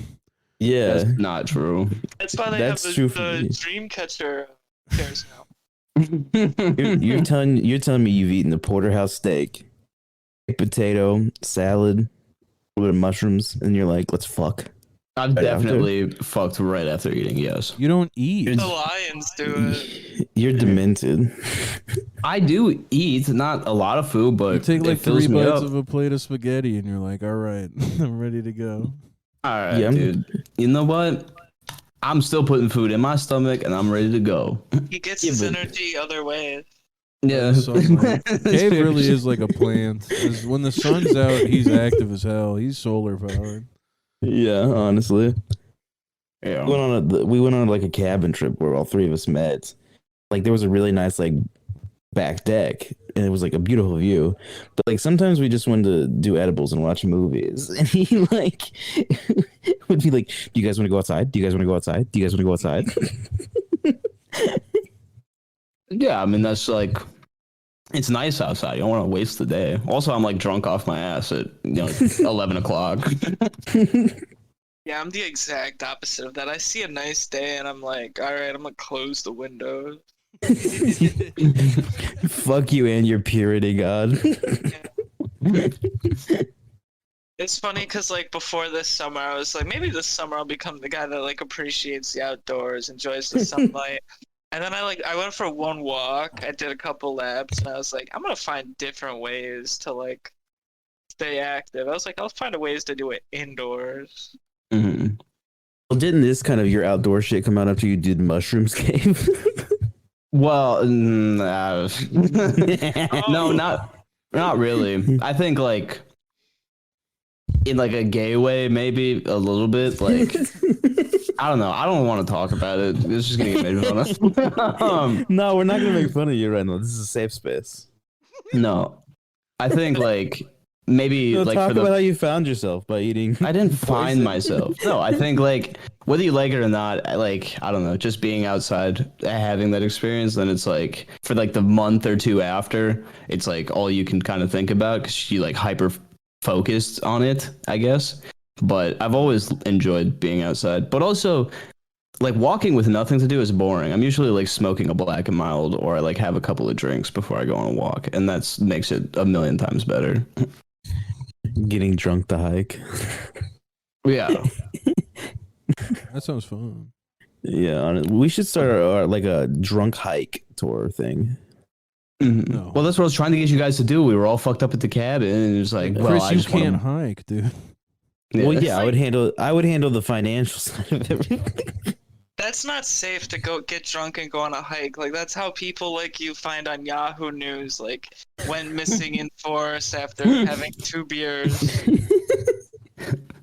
Yeah, That's not true. That's why they That's have true the for me. Dreamcatcher chairs now. you're telling me you've eaten a porterhouse steak, potato, salad, a little bit of mushrooms, and you're like, let's fuck. I've Right definitely fucked right after eating. Yes, You don't eat. The lions do it. You're demented. I do eat not a lot of food, but You take like it fills 3 me bites up. of a plate of spaghetti, and you're like, all right, I'm ready to go. All right, Yeah. dude. You know what? I'm still putting food in my stomach, and I'm ready to go. He gets Yeah, his but- energy other ways. Yeah, Sunlight. Cave really is like a plant. 'Cause when the sun's out, he's active as hell. He's solar powered. Yeah, honestly. Yeah. We went on like a cabin trip where all three of us met. Like there was a really nice like back deck and it was like a beautiful view. But like sometimes we just wanted to do edibles and watch movies. And he like would be like, do you guys want to go outside? Do you guys want to go outside? Do you guys want to go outside? Yeah, I mean that's like, it's nice outside. You don't want to waste the day. Also, I'm like drunk off my ass at 11 o'clock. Yeah, I'm the exact opposite of that. I see a nice day and I'm like, all right, I'm gonna close the windows. Fuck you and your purity, God. It's funny because like before this summer, I was like, maybe this summer I'll become the guy that like appreciates the outdoors, enjoys the sunlight. And then I went for one walk. I did a couple laps, and I was like, I'm gonna find different ways to like stay active. I was like, I'll find ways to do it indoors. Mhm. Well, didn't this kind of your outdoor shit come out after you did Mushrooms Cave? Well, no, not really. I think like in like a gay way, maybe a little bit. Like I don't know. I don't want to talk about it. It's just gonna get made fun of. No, we're not gonna make fun of you right now. This is a safe space. No, I think like maybe No, like talk for the about how you found yourself by eating. I didn't find poison. myself. No, I think like whether you like it or not, I don't know, just being outside, having that experience, then it's like for like the month or two after, it's like all you can kind of think about because you like hyper focused on it, I guess. But I've always enjoyed being outside. But also, like walking with nothing to do is boring. I'm usually like smoking a black and mild, or I like have a couple of drinks before I go on a walk, and that's makes it a million times better. Getting drunk to hike. Yeah. That sounds fun. Yeah, we should start like a drunk hike tour thing. No. Well, that's what I was trying to get you guys to do. We were all fucked up at the cabin, and it was like, well, Chris, I you just can't wanna... hike, dude. Well, yeah, I would handle the financial side of everything. That's not safe to go get drunk and go on a hike. Like that's how people like you find on Yahoo News like went missing in forest after having 2 beers.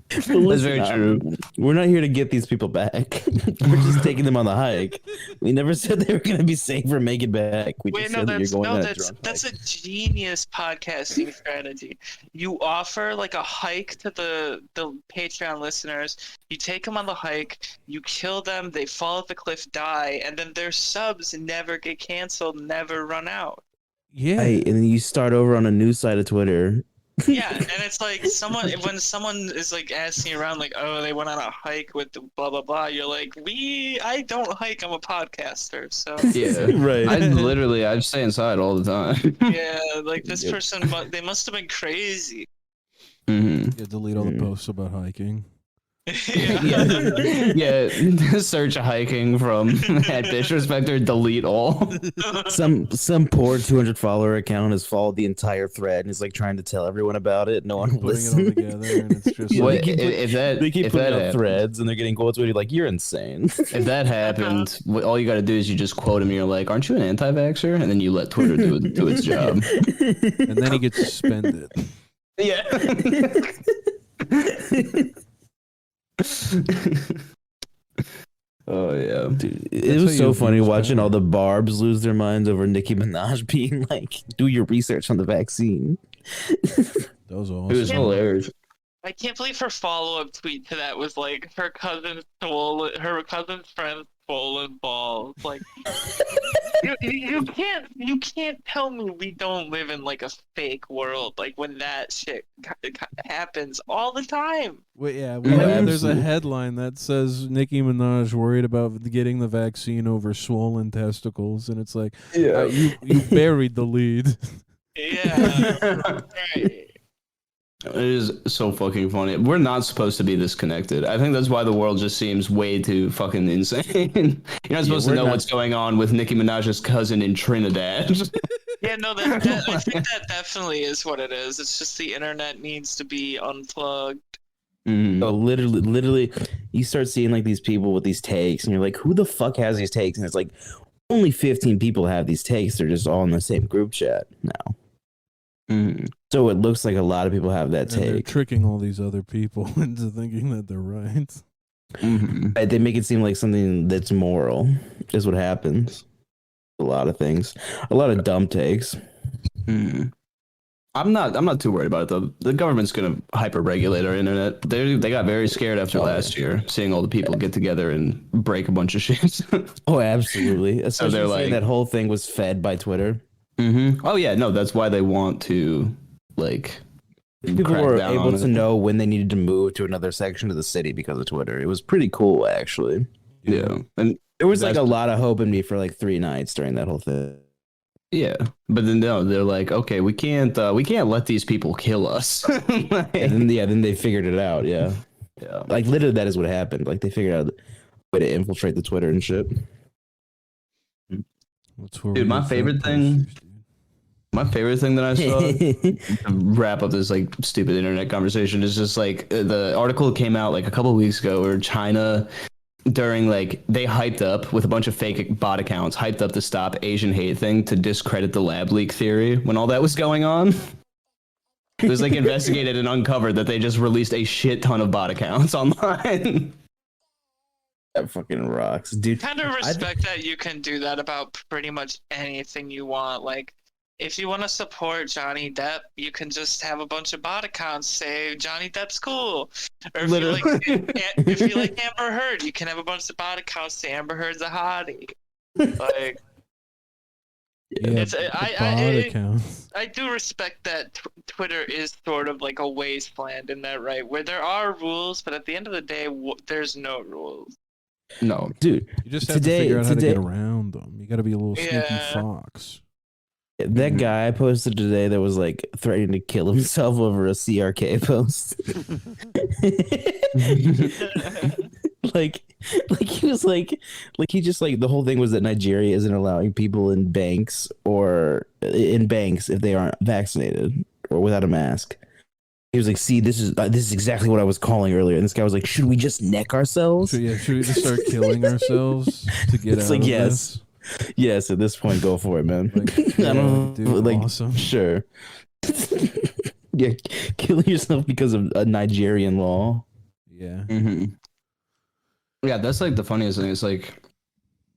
That's very true. We're not here to get these people back. We're just taking them on the hike. We never said they were going to be safe or make it back. We Wait, just no, said that that's you're going on a that's drunk that's hike. a genius podcasting strategy. You offer like a hike to the Patreon listeners. You take them on the hike. You kill them. They fall off the cliff, die, and then their subs never get canceled, never run out. Yeah. Right, and then you start over on a new side of Twitter. Yeah, and it's like when someone is like asking around like, oh, they went on a hike with the blah blah blah. You're like, I don't hike. I'm a podcaster, so Yeah, Right. I stay inside all the time. yeah, like this Yep. person, they must have been crazy. Mm-hmm. You delete all the posts about hiking. Yeah. Yeah, search hiking from at disrespecter, delete all. Some poor 200 follower account has followed the entire thread and is like trying to tell everyone about it. No one will Putting it all listen. together, and it's just Yeah, What like, if that They keep if putting that out happened? threads and they're getting quotes with you like, you're insane. If that happened, all you got to do is you just quote him. And you're like, "Aren't you an anti-vaxxer?" And then you let Twitter do its job. and then he gets suspended. Yeah. Oh yeah. Dude, That's it how was you so funny abuse watching power. all the barbs lose their minds over Nicki Minaj being like, do your research on the vaccine. That was It was awesome. hilarious. I can't believe her follow-up tweet to that was like her cousin's friend's swollen balls. Like, you can't tell me we don't live in like a fake world. Like when that shit happens all the time. Wait, yeah, Oh, there's a absolutely. headline that says Nicki Minaj worried about getting the vaccine over swollen testicles, and it's like, you buried the lead. Yeah, right. It is so fucking funny. We're not supposed to be this connected. I think that's why the world just seems way too fucking insane. You're not supposed to we're know not- what's going on with Nicki Minaj's cousin in Trinidad. Yeah, no, I think that definitely is what it is. It's just the internet needs to be unplugged. Mhm. So literally, you start seeing like these people with these takes, and you're like, who the fuck has these takes? And it's like, only 15 people have these takes. They're just all in the same group chat now. Mhm. So it looks like a lot of people have that And they're take. tricking all these other people into thinking that they're right. Mhm. Right, they make it seem like something that's moral, is what happens. A lot of things, a lot of dumb takes. Mhm. I'm not too worried about it though. The government's gonna hyper regulate our internet. They got very scared after last year, seeing all the people get together and break a bunch of shit. Oh, absolutely. Especially they're saying like- that whole thing was fed by Twitter. Oh yeah, no, that's why they want to like People crack were down able on to it. know when they needed to move to another section of the city because of Twitter. It was pretty cool, actually. Yeah, and There was like a That's- lot of hope in me for like 3 nights during that whole thing. yeah, but then no, they're like, okay, we can't let these people kill us. Like, And then they figured it out. Yeah, yeah. like literally that is what happened. Like they figured out a way to infiltrate the Twitter and shit. That's where Dude, we my get favorite fat thing- posters, dude. My favorite thing that I saw to wrap up this like stupid internet conversation is just like the article came out like a couple of weeks ago where China during like they hyped up with a bunch of fake bot accounts hyped up the stop Asian hate thing to discredit the lab leak theory when all that was going on. It was like investigated and uncovered that they just released a shit ton of bot accounts online. That fucking rocks, dude. Kind of respect that you can do that about pretty much anything you want. Like, if you want to support Johnny Depp, you can just have a bunch of bot accounts say Johnny Depp's cool. Or if Literally. if you like Amber Heard, you can have a bunch of bot accounts say Amber Heard's a hottie. Like, Yeah, It's- bot accounts. I do respect that Twitter is sort of like a wasteland in that, right? Where there are rules, but at the end of the day, there's no rules. No. Dude, You just have to today- figure out how to get today- around them. You got to be a little sneaky Yeah. fox. that Mhm. guy I posted today that was like threatening to kill himself over a CRK post. like he was like he just like the whole thing was that Nigeria isn't allowing people in banks if they aren't vaccinated or without a mask. He was like, "See, this is exactly what I was calling earlier." And this guy was like, "Should we just neck ourselves?" So yeah, should we just start killing ourselves to get It's out like, of yes. this? Yes, at this point, go for it, man. Like, I don't dude, like awesome. sure. Yeah, kill yourself because of a Nigerian law. Yeah. Yeah, that's like the funniest thing. It's like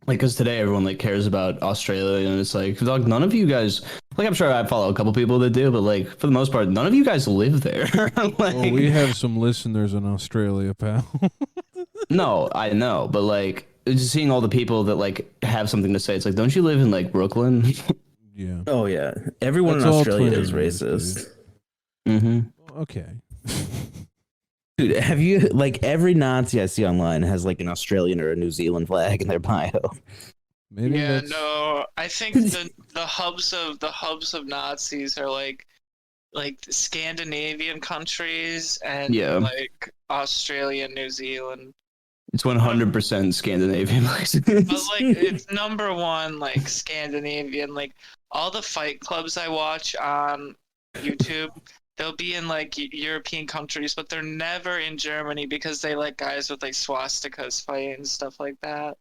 because today everyone like cares about Australia, and it's like none of you guys. Like, I'm sure I follow a couple people that do, but like for the most part, none of you guys live there. Like, Well, we have some listeners in Australia, pal. no, I know, but like just seeing all the people that like have something to say, it's like, don't you live in like Brooklyn? Yeah. Oh yeah, everyone That's in all Australia Twitter is is, racist. Mm-hmm. Okay. Dude, have you like every Nazi I see online has like an Australian or a New Zealand flag in their bio? Maybe Yeah, that's no, I think the hubs of Nazis are like Scandinavian countries and Yeah. like Australia, New Zealand. It's 100% Scandinavian But license. like it's number one like Scandinavian. Like all the fight clubs I watch on YouTube, they'll be in like European countries, but they're never in Germany because they let guys with like swastikas fight and stuff like that.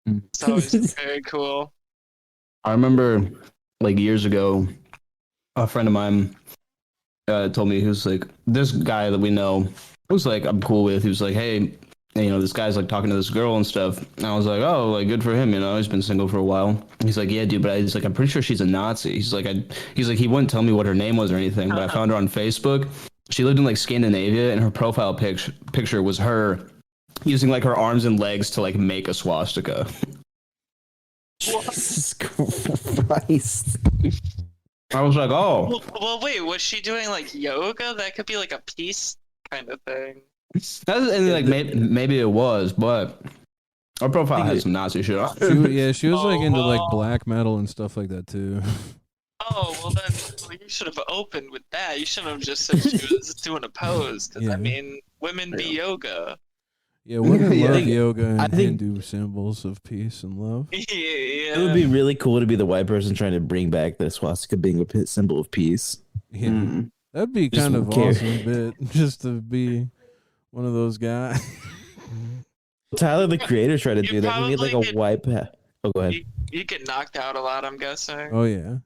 It's always very cool. I remember like years ago, a friend of mine told me, he was like, this guy that we know, who's like I'm cool with, he was like, hey, this guy's like talking to this girl and stuff. And I was like, oh, like good for him, he's been single for a while. And he's like, yeah, dude, but he's like, I'm pretty sure she's a Nazi. He's like, he wouldn't tell me what her name was or anything, but I found her on Facebook. She lived in like Scandinavia, and her profile picture was her using like her arms and legs to like make a swastika. Jesus Christ. I was like, oh. Well, wait, was she doing like yoga? That could be like a peace kind of thing. And like maybe it was, but our profile had some Nazi shit on. She was like into like Oh. black metal and stuff like that too. Oh, well then you should have opened with that. You shouldn't have just said she was doing a pose. Because, I Yeah. mean, women be yoga. Yeah, women Yeah, love I think- yoga and I think- Hindu symbols of peace and love. Yeah. It would be really cool to be the white person trying to bring back the swastika being a symbol of peace. Yeah, Mm. that'd be Just kind of won't care. awesome, bit just to be one of those guys. Tyler, the creator, tried to You do that. He made like probably a white pat. Oh, go ahead. You get knocked out a lot, I'm guessing. Oh yeah,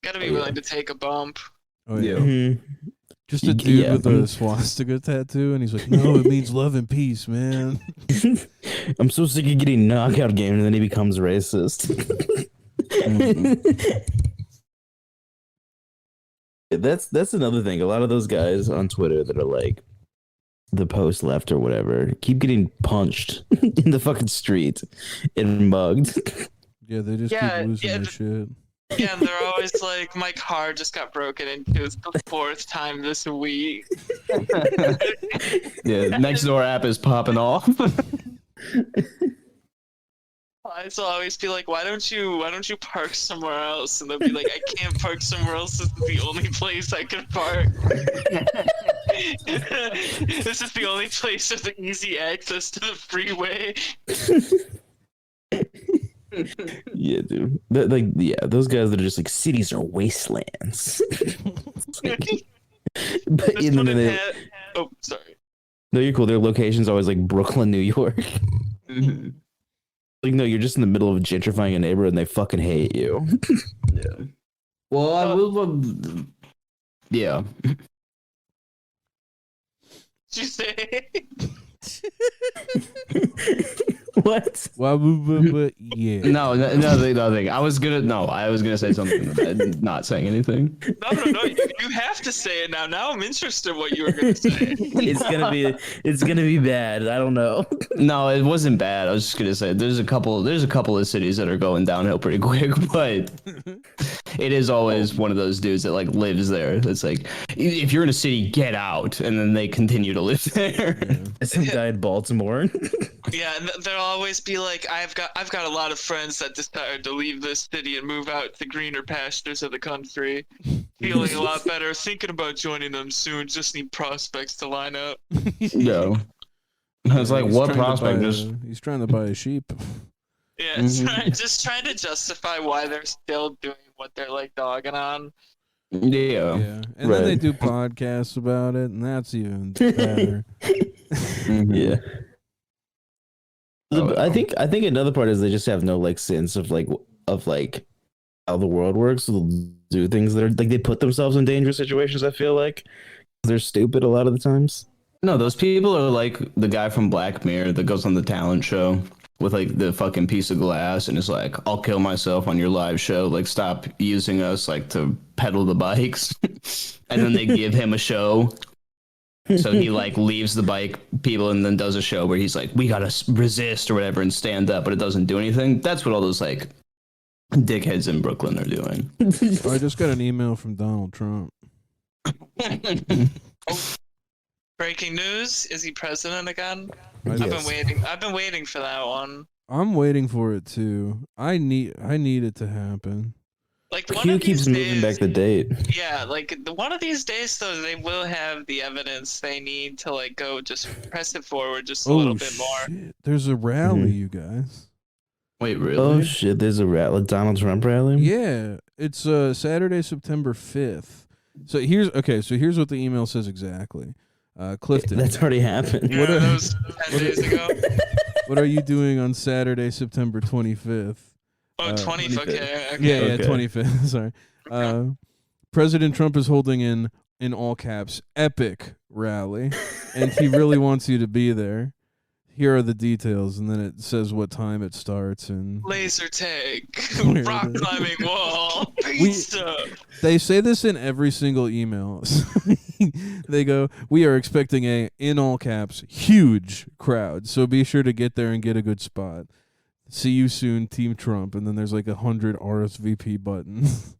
Gotta be Oh, yeah. willing to take a bump. oh yeah. Mhm. Just a dude Yeah, with a swastika tattoo, and he's like, "No, it means love and peace, man." I'm so sick of getting knockout game, and then he becomes racist. That's another thing. A lot of those guys on Twitter that are like the post left or whatever keep getting punched in the fucking street and mugged. Yeah, they just Yeah, keep losing yeah, their shit. Yeah, and they're always like, my car just got broken into. It's the 4th time this week. Yeah, next door app is popping off. I always be like, why don't you park somewhere else? And they'll be like, I can't park somewhere else. This is the only place I can park. This is the only place with easy access to the freeway. Yeah, dude. Those guys that are just like cities are wastelands. It's like- but This and one then they, had- oh, sorry. no, you're cool. Their location's always like Brooklyn, New York. Like, no, you're just in the middle of gentrifying a neighborhood and they fucking hate you. Yeah. Well, I will. Yeah. Did you say? What? Yeah. No, nothing. I was gonna say something, but not saying anything. No. You have to say it now. Now I'm interested in what you were going to say. It's gonna be bad. I don't know. No, it wasn't bad. I was just gonna say there's a couple of cities that are going downhill pretty quick, but it is always one of those dudes that like lives there. That's like, if you're in a city, get out, and then they continue to live there. Some guy in Baltimore. Yeah, and they'll always be like, I've got a lot of friends that decided to leave this city and move out to greener pastures of the country. Feeling a lot better, thinking about joining them soon, just need prospects to line up. No. I was like, He's what trying to buy prospect? he's trying to buy a sheep. Yeah, Mhm. just trying to justify why they're still doing what they're like dogging on. Yeah. Yeah, and then they Right. do podcasts about it, and that's even better. Mhm. Yeah. Oh, I think another part is they just have no like sense of like how the world works. So they'll do things that are like they put themselves in dangerous situations. I feel like they're stupid a lot of the times. No, those people are like the guy from Black Mirror that goes on the talent show with like the fucking piece of glass and is like, I'll kill myself on your live show. Like, stop using us like to pedal the bikes. And then they give him a show. So he like leaves the bike people and then does a show where he's like, we gotta resist or whatever and stand up, but it doesn't do anything. That's what all those like dickheads in Brooklyn are doing. Oh, I just got an email from Donald Trump. Breaking news: is he president again? I- Yes. I've been waiting for that one. I'm waiting for it too. I need it to happen. Like one Q of keeps these moving days, back the date. yeah, like one of these days though, they will have the evidence they need to like go just press it forward just a little Oh bit more. shit! There's a rally, Mhm. you guys. Wait, Oh really? shit! There's a like Donald Trump rally. Yeah, it's Saturday, September 5th. Here's what the email says exactly. Clifton, That's already happened. What Yeah, are- that was 10 days ago. what are you doing on Saturday, September 25th? Oh, 20. 25th. Okay, okay. Yeah, Okay. 25th. Sorry. President Trump is holding in all caps, epic rally, and he really wants you to be there. Here are the details, and then it says what time it starts. And Laser tag, Where rock it is. climbing wall, pizza. they say this in every single email. They go, "We are expecting a, in all caps, huge crowd. So be sure to get there and get a good spot. See you soon, Team Trump." And then there's like 100 RSVP buttons.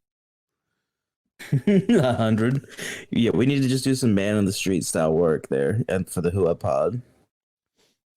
100. Yeah, we need to just do some man on the street style work there, and for the Hua Pod.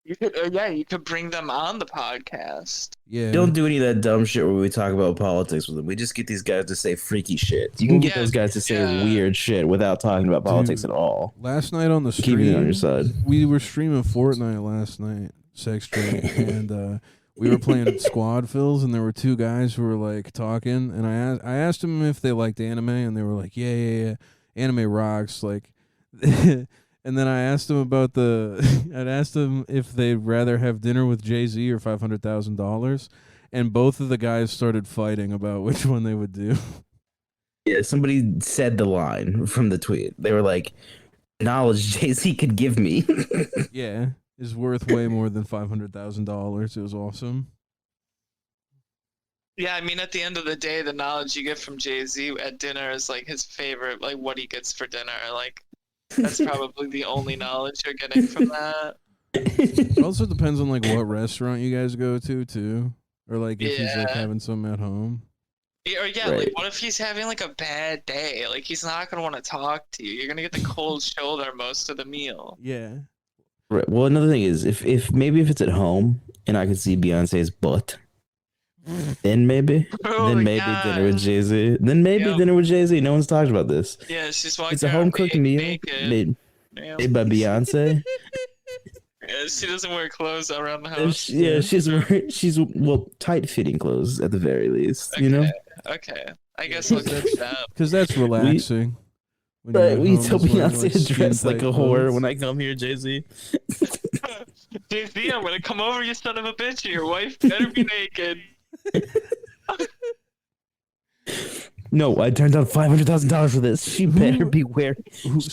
You could, you could bring them on the podcast. Yeah. Don't do any of that dumb shit where we talk about politics with them. We just get these guys to say freaky shit. You can get Yeah, those guys to say yeah. weird shit without talking about politics Dude. at all. Last night on the Keeping it on your stream, side. we were streaming Fortnite last night, SexJay, and we were playing squad fills, and there were two guys who were like talking, and I asked them if they liked anime, and they were like, yeah, anime rocks, like. And then I asked them about I'd asked them if they'd rather have dinner with Jay-Z or $500,000, and both of the guys started fighting about which one they would do. Yeah, somebody said the line from the tweet. They were like, knowledge Jay-Z could give me. Yeah, is worth way more than $500,000. It was awesome. Yeah, I mean, at the end of the day, the knowledge you get from Jay-Z at dinner is like his favorite, like what he gets for dinner. Like, that's probably the only knowledge you're getting from that. It also depends on like what restaurant you guys go to too, or like if he's like Yeah. having some at home. Or yeah, Right. like what if he's having like a bad day? Like he's not gonna want to talk to you. You're gonna get the cold shoulder most of the meal. Yeah. Right. Well, another thing is, if maybe if it's at home and I can see Beyonce's butt, then maybe, Oh then my maybe God. dinner with Jay-Z. Then maybe Yep. dinner with Jay-Z. No one's talked about this. Yeah, she's walking It's a around home cooked meal naked. made Yeah. by Beyonce. Yeah, she doesn't wear clothes around the house. She's well tight fitting clothes at the very least. You know. Okay, I guess I'll give you that. Because that's relaxing. When you're Right, at we home tell as well, Beyonce to skin dress like a tight whore clothes. when I come here, Jay-Z. Jay-Z, I'm gonna come over, you son of a bitch, and your wife better be naked. No, I turned down $500,000 for this. She better be wearing.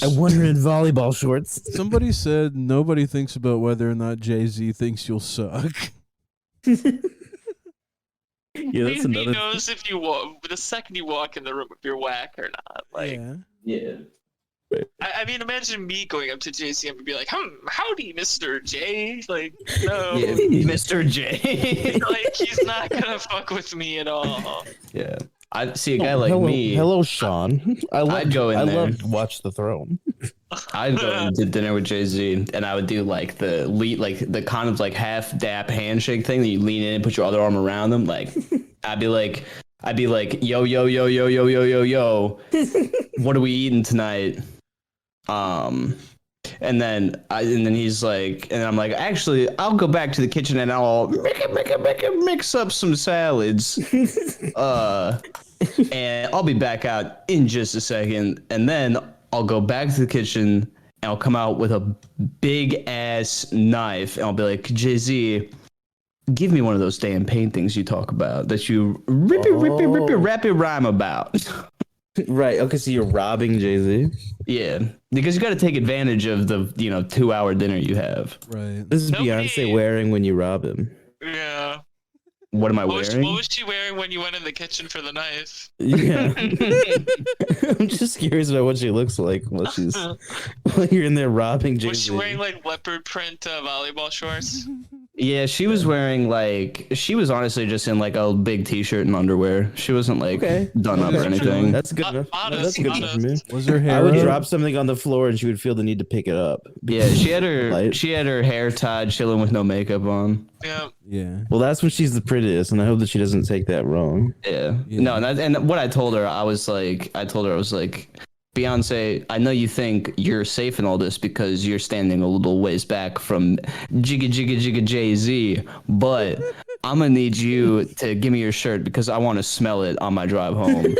I want her in volleyball shorts. Somebody said nobody thinks about whether or not Jay-Z thinks you'll suck. Yeah, that's Jay-Z another. knows if you walk, the second you walk in the room, if you're whack or not. Like, Yeah. Yeah. I mean, imagine me going up to Jay-Z and be like, howdy, Mr. J. Like, no. Yeah, Mr. J. Like, he's not gonna fuck with me at all. Yeah. I see a guy like hello, me. Hello, Sean. I'd go in I there. loved Watch the Throne. I'd go into dinner with Jay-Z, and I would do like the kind of like half dap handshake thing that you lean in and put your other arm around them. Like, I'd be like, yo, yo, yo, yo, yo, yo, yo, yo. What are we eating tonight? And then he's like, and I'm like, actually, I'll go back to the kitchen and I'll mix up some salads. And I'll be back out in just a second. And then I'll go back to the kitchen and I'll come out with a big ass knife. And I'll be like, Jay-Z, give me one of those damn paintings you talk about that you rapid rhyme about. Right. Okay, so you're robbing Jay-Z. Yeah, because you got to take advantage of the 2-hour dinner you have. Right. This is Nobody- Beyonce wearing when you rob him. Yeah. What am I What wearing? was she wearing when you went in the kitchen for the knife? Yeah. I'm just curious about what she looks like while you're in there robbing Jay-Z. Was she wearing like leopard print volleyball shorts? Yeah, she was wearing like she was honestly just in like a big t-shirt and underwear. She wasn't like Okay. done up or Okay. anything. That's good enough. That's good enough for me. Was her I hair would up? drop something on the floor and she would feel the need to pick it up. Yeah, she had Light. her hair tied, chilling with no makeup on. Yeah. Yeah. Well, that's when she's the prettiest, and I hope that she doesn't take that wrong. Yeah. Yeah. No, and what I told her, I was like, Beyonce, I know you think you're safe in all this because you're standing a little ways back from Jay-Z, but I'm gonna need you to give me your shirt because I want to smell it on my drive home.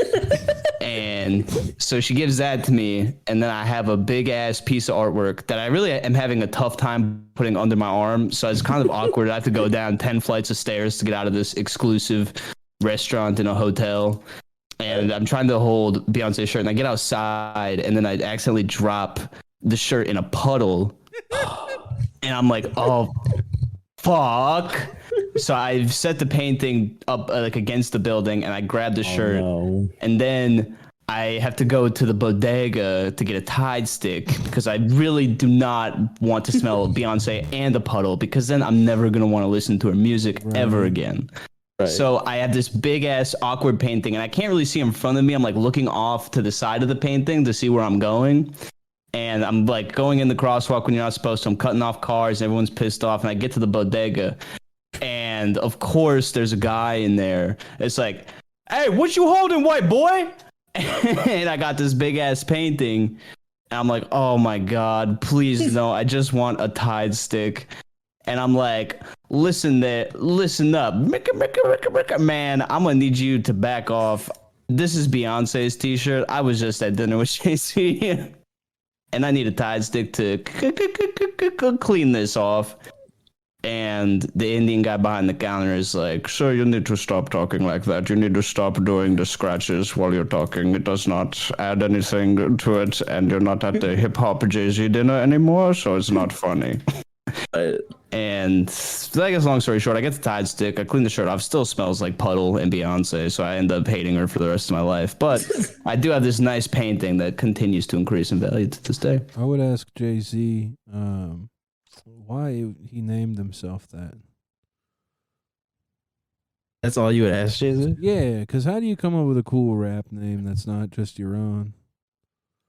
And so she gives that to me, and then I have a big ass piece of artwork that I really am having a tough time putting under my arm. So it's kind of awkward. I have to go down 10 flights of stairs to get out of this exclusive restaurant in a hotel. And I'm trying to hold Beyonce's shirt, and I get outside, and then I accidentally drop the shirt in a puddle. And I'm like, oh, fuck. So I've set the painting up like against the building, and I grab the shirt. No. And then I have to go to the bodega to get a Tide stick because I really do not want to smell Beyonce and a puddle because then I'm never going to want to listen to her music ever again. Right. So I have this big ass awkward painting and I can't really see in front of me. I'm like looking off to the side of the painting to see where I'm going. And I'm like going in the crosswalk when you're not supposed to. I'm cutting off cars. Everyone's pissed off. And I get to the bodega. And of course, there's a guy in there. It's like, hey, what you holding, white boy? And I got this big ass painting. And I'm like, oh my God, please no. I just want a Tide stick. And I'm like, listen up. Man, I'm going to need you to back off. This is Beyonce's t-shirt. I was just at dinner with Jay-Z. And I need a Tide stick to clean this off. And the Indian guy behind the counter is like, sir, you need to stop talking like that. You need to stop doing the scratches while you're talking. It does not add anything to it. And you're not at the hip-hop Jay-Z dinner anymore, so it's not funny. And I guess long story short, I get the Tide stick, I clean the shirt off, still smells like puddle and Beyonce, so I end up hating her for the rest of my life. But I do have this nice painting that continues to increase in value to this day. I would ask Jay-Z why he named himself that. That's all you would ask, Jay-Z? Yeah, because how do you come up with a cool rap name that's not just your own?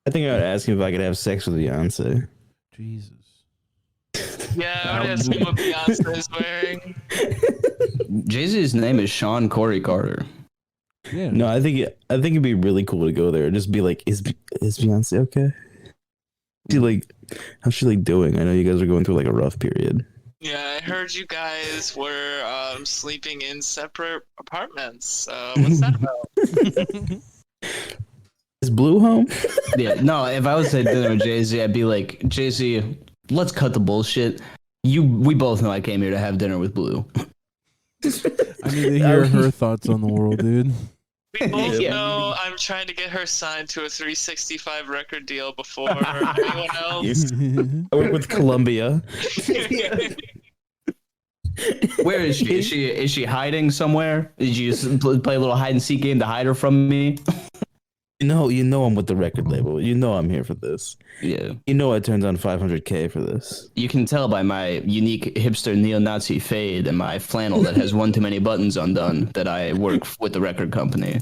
I think I would ask him if I could have sex with Beyonce. Jesus. Yeah, I would ask him what Beyonce is wearing. Jay-Z's name is Sean Corey Carter. Yeah. No, I think it'd be really cool to go there and just be like, is Beyonce okay? How's she like doing? I know you guys are going through like a rough period. Yeah, I heard you guys were sleeping in separate apartments. What's that about? Is Blue home? Yeah, no, if I was at dinner with Jay-Z, I'd be like, Jay-Z, let's cut the bullshit. We both know I came here to have dinner with Blue. I need to hear her thoughts on the world, dude. We both Yeah. know I'm trying to get her signed to a 365 record deal before anyone else. I work with Columbia. Where is she? Is she hiding somewhere? Did you just play a little hide and seek game to hide her from me? You know I'm with the record label. You know I'm here for this. Yeah. You know I turned on $500K for this. You can tell by my unique hipster neo-Nazi fade and my flannel that has one too many buttons undone that I work with the record company.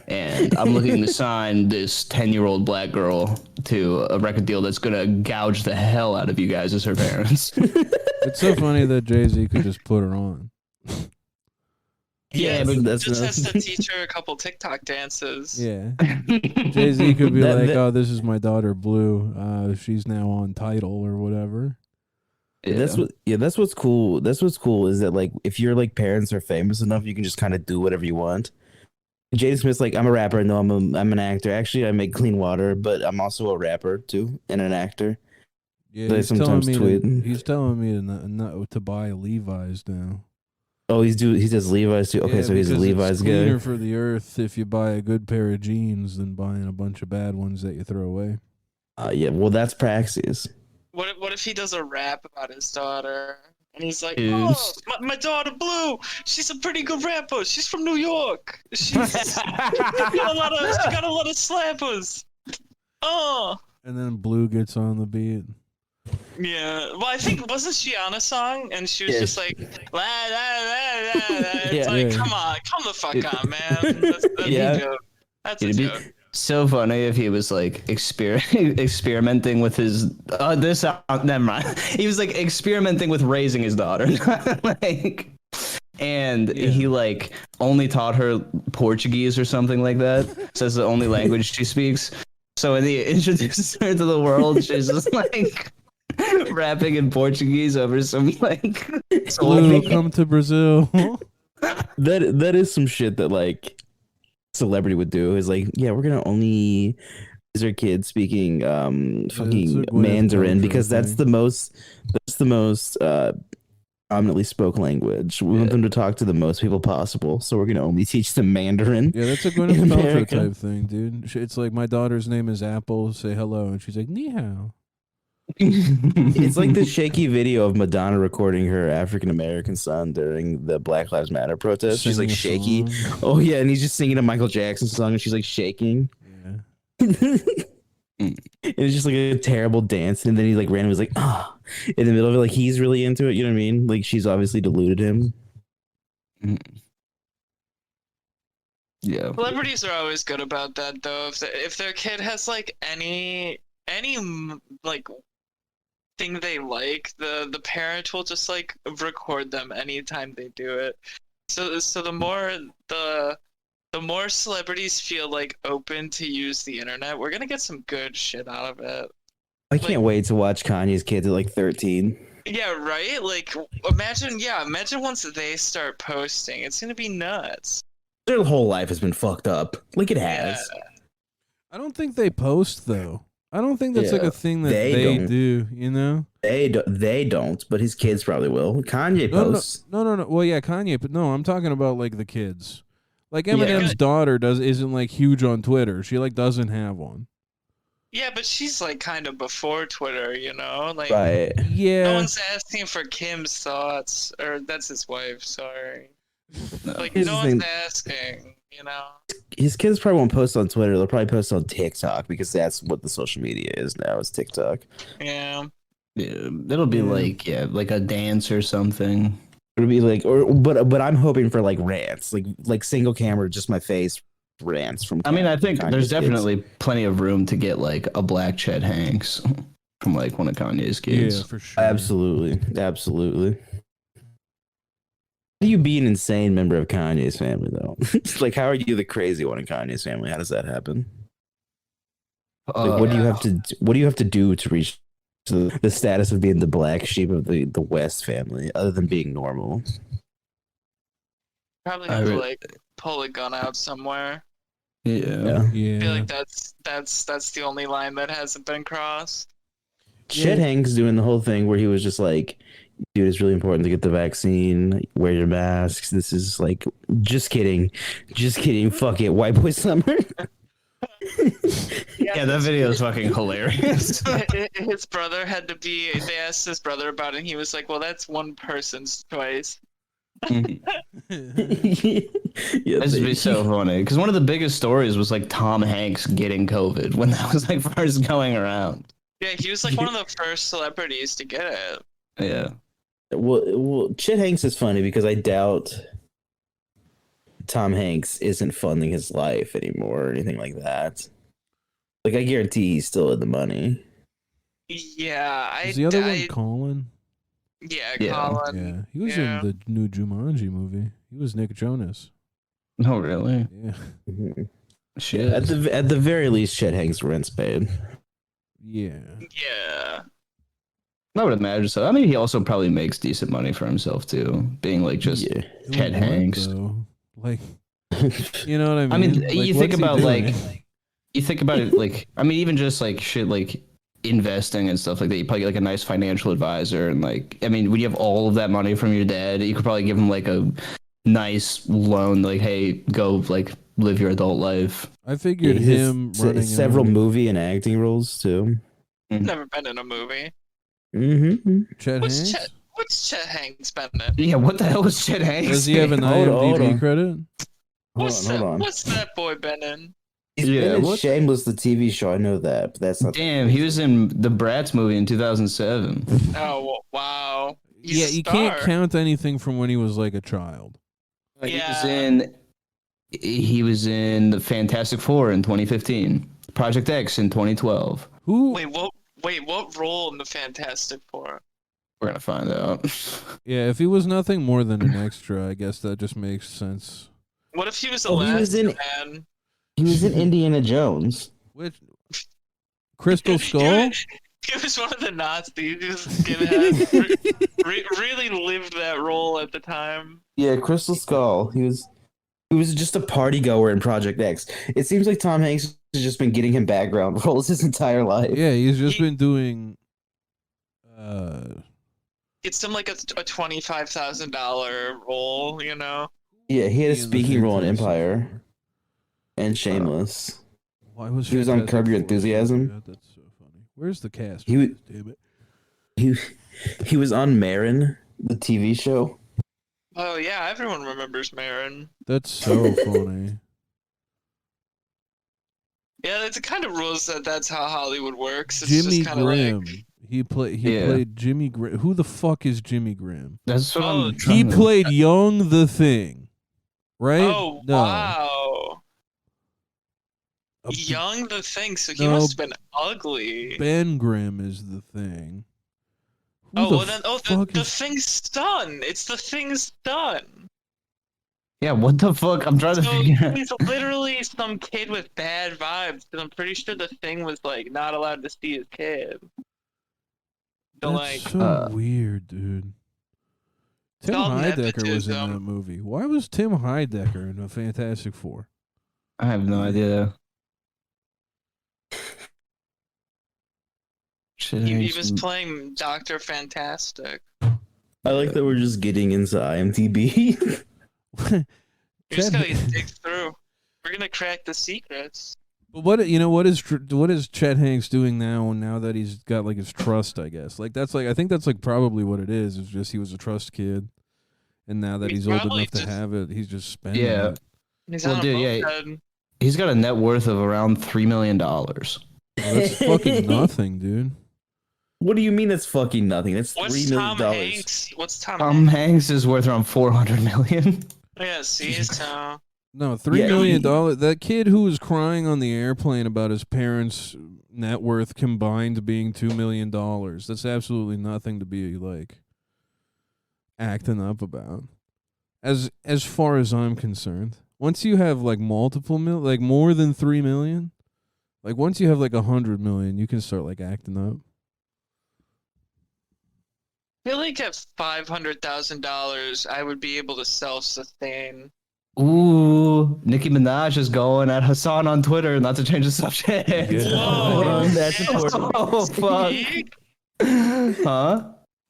And I'm looking to sign this 10-year-old black girl to a record deal that's going to gouge the hell out of you guys as her parents. It's so funny that Jay-Z could just put her on. Yeah, but that's Just has to teach her a couple TikTok dances. Yeah. Jay-Z could be That- like, that- oh, this is my daughter, Blue. She's now on Tidal or whatever. That's what's cool. That's what's cool is that like if your like parents are famous enough, you can just kind of do whatever you want. Jaden Smith's like, I'm a rapper. No, I'm an actor. Actually, I make clean water, but I'm also a rapper too and an actor. Yeah, They he's telling sometimes me tweet. he's telling me not to buy Levi's now. Oh, he does Levi's too. Okay, Yeah, so he's a because Levi's it's guy. cleaner for the earth if you buy a good pair of jeans than buying a bunch of bad ones that you throw away. Yeah, well, that's Praxis. What if he does a rap about his daughter? And he's like, Dude. oh, my daughter Blue, she's a pretty good rapper. She's from New York. She got a lot of slappers. Oh. And then Blue gets on the beat. Yeah. Well, I think wasn't she on a song and she was Yeah. just like, la, la, la, la, la. It's Yeah. like, Yeah. come the fuck It- on, man. That's Yeah. a joke. That's a It'd be joke. so funny if he was like experimenting with his never mind. He was like experimenting with raising his daughter. Like, and Yeah. he like only taught her Portuguese or something like that. So that's the only language she speaks. So when he introduces her to the world, she's just like rapping in Portuguese over some like soul Blue, beat. come to Brazil. That is some shit that like celebrity would do. Is like, yeah, we're gonna only raise our kids speaking fucking Gwyneth Mandarin Paltrow because thing. that's the most prominently spoke language. We want them to talk to the most people possible, so we're gonna only teach them Mandarin. Yeah, that's a Gwyneth In Paltrow America. type thing, dude. It's like my daughter's name is Apple. Say hello, and she's like ni hao. It's like the shaky video of Madonna recording her African American son during the Black Lives Matter protest. She's like Singing a shaky. song. Oh yeah, and he's just singing a Michael Jackson song, and she's like shaking. Yeah. And it's just like a terrible dance, and then he like randomly was like, ah, in the middle of it, like he's really into it. You know what I mean? Like she's obviously deluded him. Yeah. Celebrities are always good about that, though. If their kid has like any like thing they like, the parent will just like record them anytime they do it. So the more celebrities feel like open to use the internet, we're gonna get some good shit out of it. I can't wait to watch Kanye's kids at like 13. Yeah, right? Like imagine once they start posting, it's gonna be nuts. Their whole life has been fucked up. Like it has. Yeah. I don't think they post though. I don't think that's like Yeah, a thing that they they don't. do. You know? They don't, but his kids probably will. Kanye posts. No. Well, yeah, Kanye, but no, I'm talking about like the kids. Like Yeah. Eminem's daughter isn't like huge on Twitter. She like doesn't have one. Yeah, but she's like kind of before Twitter, you know? Like Right. no Yeah. one's asking for Kim's thoughts, or that's his wife, sorry. Like Here's no the one's thing. asking, you know? His kids probably won't post on Twitter. They'll probably post on TikTok because that's what the social media is now. Is TikTok. Yeah. Yeah, it'll be like a dance or something. It'll be like, but I'm hoping for like rants, like single camera, just my face rants from. I mean, I think Kanye's there's kids. definitely plenty of room to get like a black Chet Hanks from like one of Kanye's kids. Yeah, for sure. Absolutely. How do you be an insane member of Kanye's family though? Like, how are you the crazy one in Kanye's family? How does that happen? Like, what do you have to do to reach the status of being the black sheep of the West family, other than being normal? Probably have to like pull a gun out somewhere. Yeah. I feel Yeah. like that's the only line that hasn't been crossed. Chet Hanks doing the whole thing where he was just like, dude, it's really important to get the vaccine, wear your masks. This is like, just kidding, fuck it, white boy summer. Yeah, that video is fucking hilarious. His brother had to be. They asked his brother about it, and he was like, "Well, that's one person's choice." Yeah, This would be so funny because one of the biggest stories was like Tom Hanks getting COVID when that was like first going around. Yeah, he was like one of the first celebrities to get it. Yeah. Well, Chet Hanks is funny because I doubt Tom Hanks isn't funding his life anymore or anything like that. Like, I guarantee he's still in the money. Yeah, Is the other one Colin? Yeah, Colin. Yeah, he was yeah. in the new Jumanji movie. He was Nick Jonas. Oh, really? Yeah. Mhm. Shit. At the very least, Chet Hanks' rent's paid. Yeah. Yeah. I would imagine so. I mean, he also probably makes decent money for himself too, being like just Yeah. Chet Doing what, Hanks. though? Like, you know what I mean? I mean, Like, you what's think he about doing? you think about it like I mean, even just like shit like investing and stuff like that. You probably get like a nice financial advisor, and like I mean, when you have all of that money from your dad, you could probably give him like a nice loan, like hey, go like live your adult life. I figured His- him running several a- movie and acting roles too. Never been in a movie. Mm-hmm. Chet What's Hanks. Chet Hanks been in? Yeah, what the hell was Chet Hanks? Does he have an Hold on, hold IMDb on. credit? Hold on. What's that boy been in? He's Yeah, been in what? Shameless, the TV show. I know that, but that's not. Damn, he was in the Bratz movie in 2007. Oh wow. He's Yeah, a you can't star. count anything from when he was like a child. Yeah. He was in the Fantastic Four in 2015, Project X in 2012. Who? What role in the Fantastic Four? We're gonna find out. Yeah, if he was nothing more than an extra, I guess that just makes sense. What if he was the Oh, he last was in- man? He was in Indiana Jones. Which Crystal Skull? He was one of the Nazis. He was skinhead. Really lived that role at the time. Yeah, Crystal Skull. He was just a party goer in Project X. It seems like Tom Hanks has just been getting him background roles his entire life. Yeah, he's just He- been doing. It's some like a $25,000 role, you know. Yeah, he had a He in the speaking role in Fantastic Empire Four. and Shameless. Why was he was on Fantastic Curb Your Four so Enthusiasm. bad? That's so funny. Where's the cast? He for was- this, damn it. He was on Marin, the TV show. Oh yeah, everyone remembers Marin. That's so funny. Yeah, it's kind of rules that's how Hollywood works. It's Jimmy just kind of Grimm. like He Yeah. played Jimmy Grimm. Who the fuck is Jimmy Grimm? That's what Oh, I'm He trying to- played Young the Thing, right? oh no. wow, A- Young the Thing. So he No. must have been ugly. Ben Grimm is the Thing. Who Oh the well, then fuck the is- Thing's son. It's the Thing's son. Yeah, what the fuck? I'm trying to So figure out. he's literally some kid with bad vibes. Because I'm pretty sure the Thing was like not allowed to see his kid. So That's like, so weird, dude. Tim all Heidecker was in nepotism. that movie. Why was Tim Heidecker in a Fantastic Four? I have no idea. he was playing Dr. Fantastic. I like that we're just getting into IMDb. We're just Chet- gonna dig through. We're gonna crack the secrets. But what is Chet Hanks doing now that he's got like his trust, I guess. Like that's like I think that's like probably what it is. It's just he was a trust kid. And now that He's he's old probably enough to just- have it, he's just spending Yeah. it. He's Well, on dude, a yeah. moped. He's got a net worth of around $3 million. Well, that's fucking nothing, dude. What do you mean that's fucking nothing? That's What's $3 million. Tom Hanks? What's Tom Tom Hanks? Hanks is worth around $400 million. Yeah, see, so No, $3 Yeah, million he- dollars. That kid who was crying on the airplane about his parents' net worth combined being $2 million. That's absolutely nothing to be like acting up about. As far as I'm concerned, once you have like multiple like more than 3 million, like once you have like 100 million, you can start like acting up. I feel like at $500,000, I would be able to self-sustain. Ooh, Nicki Minaj is going at Hassan on Twitter. Not to change the subject. Hold on, that's As important. Oh, fuck. speak? Huh?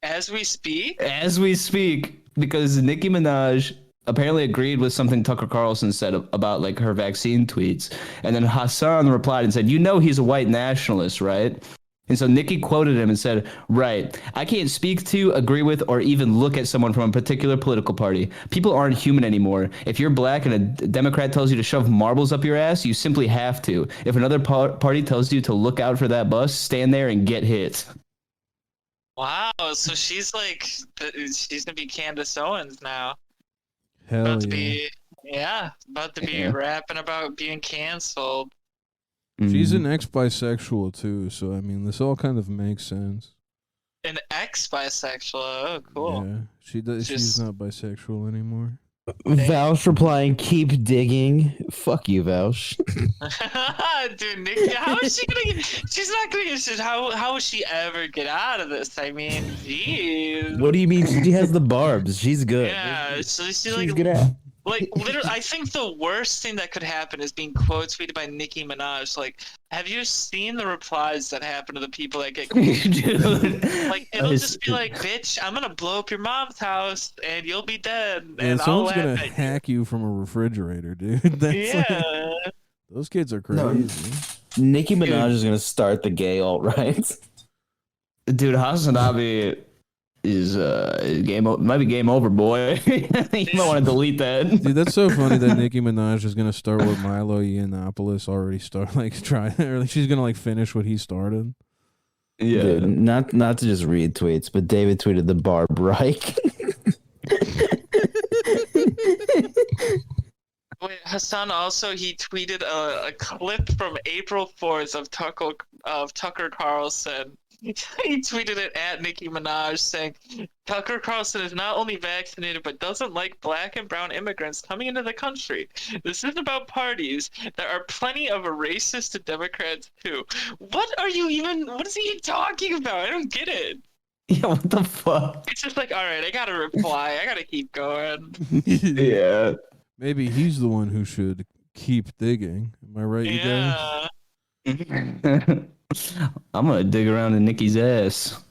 As we speak? As we speak, because Nicki Minaj apparently agreed with something Tucker Carlson said about like her vaccine tweets, and then Hassan replied and said, "You know he's a white nationalist, right?" And so Nicki quoted him and said, "Right, I can't speak to, agree with, or even look at someone from a particular political party. People aren't human anymore. If you're black and a Democrat tells you to shove marbles up your ass, you simply have to. If another party tells you to look out for that bus, stand there and get hit." Wow, so she's like, she's gonna be Candace Owens now. Hell About to yeah. be, yeah, about to be Yeah. rapping about being canceled. She's Mhm. an ex-bisexual too, so I mean, this all kind of makes sense. An ex-bisexual, oh cool. Yeah, she does. She's Just- not bisexual anymore. Vouch replying, keep digging. Fuck you, Vouch. Dude, Nikki, how is she gonna get, she's not gonna get shit. How will she ever get out of this? I mean, jeez. What do you mean? She has the barbs. She's good. Yeah, so she's She's like, good at. literally, I think the worst thing that could happen is being quote tweeted by Nicki Minaj. Like, have you seen the replies that happen to the people that get Dude. like, it'll just be like, bitch, I'm gonna blow up your mom's house and you'll be dead. And And I'll someone's laugh gonna at you. hack you from a refrigerator, dude. That's like- Yeah. those kids are No. crazy. Nicki Minaj is gonna start the gay alt right. Dude, Hasanabi is might be game over, boy. You might want to delete that. Dude, that's so funny that Nicki Minaj is gonna start what Milo Yiannopoulos already started. Like or like she's gonna like finish what he started. Yeah. Dude, not to just read tweets, but David tweeted the Barb Reich. Wait, Hassan also he tweeted a clip from April 4th of Tucker Carlson. He tweeted it at Nicki Minaj saying, Tucker Carlson is not only vaccinated but doesn't like black and brown immigrants coming into the country. This isn't about parties. There are plenty of racist Democrats too. What is he talking about? I don't get it. Yeah, what the fuck? It's just like, all right, I gotta reply. I gotta keep going. Yeah. Maybe he's the one who should keep digging. Am I right, you guys? Yeah. I'm gonna dig around in Nikki's ass.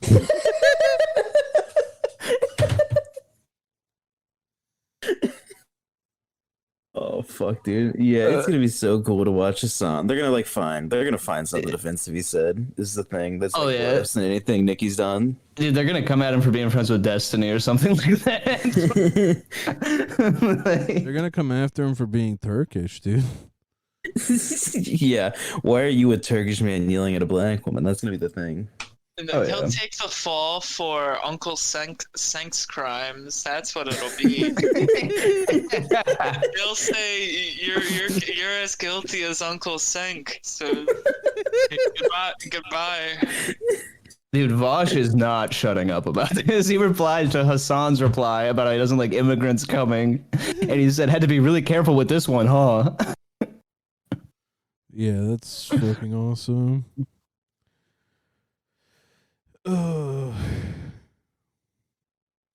Oh fuck, dude. Yeah, it's gonna be so cool to watch Hassan. They're gonna find something offensive he said. This is the thing that's like worse than anything Nicki's done. Dude, they're gonna come at him for being friends with Destiny or something like that. They're gonna come after him for being Turkish, dude. Yeah. Why are you a Turkish man kneeling at a black woman? That's gonna be the thing. And Oh, he'll yeah. take the fall for Uncle Senk's crimes. That's what it'll be. He'll say you're as guilty as Uncle Senk. So goodbye. Dude, Vosh is not shutting up about this. He replied to Hassan's reply about how he doesn't like immigrants coming. And he said, had to be really careful with this one, huh? Yeah, that's fucking awesome.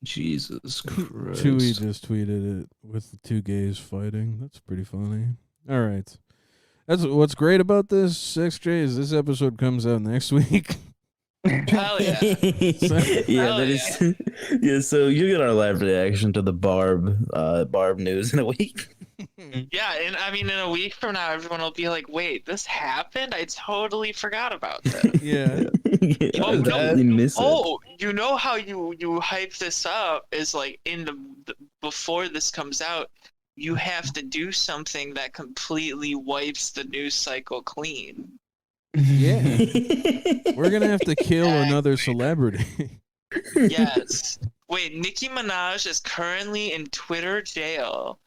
Jesus Christ. Chewy just tweeted it with the two gays fighting. That's pretty funny. All right. That's what's great about this, SexJay, is this episode comes out next week. Hell yeah. Yeah, that is. Yeah, so you get our live reaction to the Barb news in a week. Yeah, and I mean, in a week from now, everyone will be like, "Wait, this happened? I totally forgot about that." Yeah. Yeah, Oh, I no. totally miss it. Oh, you know how you hype this up is like in the before this comes out, you have to do something that completely wipes the news cycle clean. Yeah. We're going to have to kill another celebrity. Yes. Wait, Nicki Minaj is currently in Twitter jail.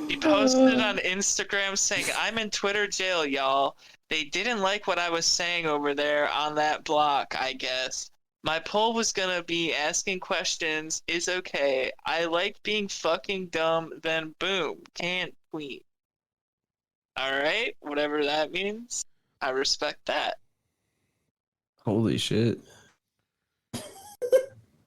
She posted on Instagram saying, "I'm in Twitter jail, y'all. They didn't like what I was saying over there on that block, I guess. My poll was gonna be asking questions, is okay. I like being fucking dumb, then boom, can't tweet." Alright, whatever that means. I respect that. Holy shit.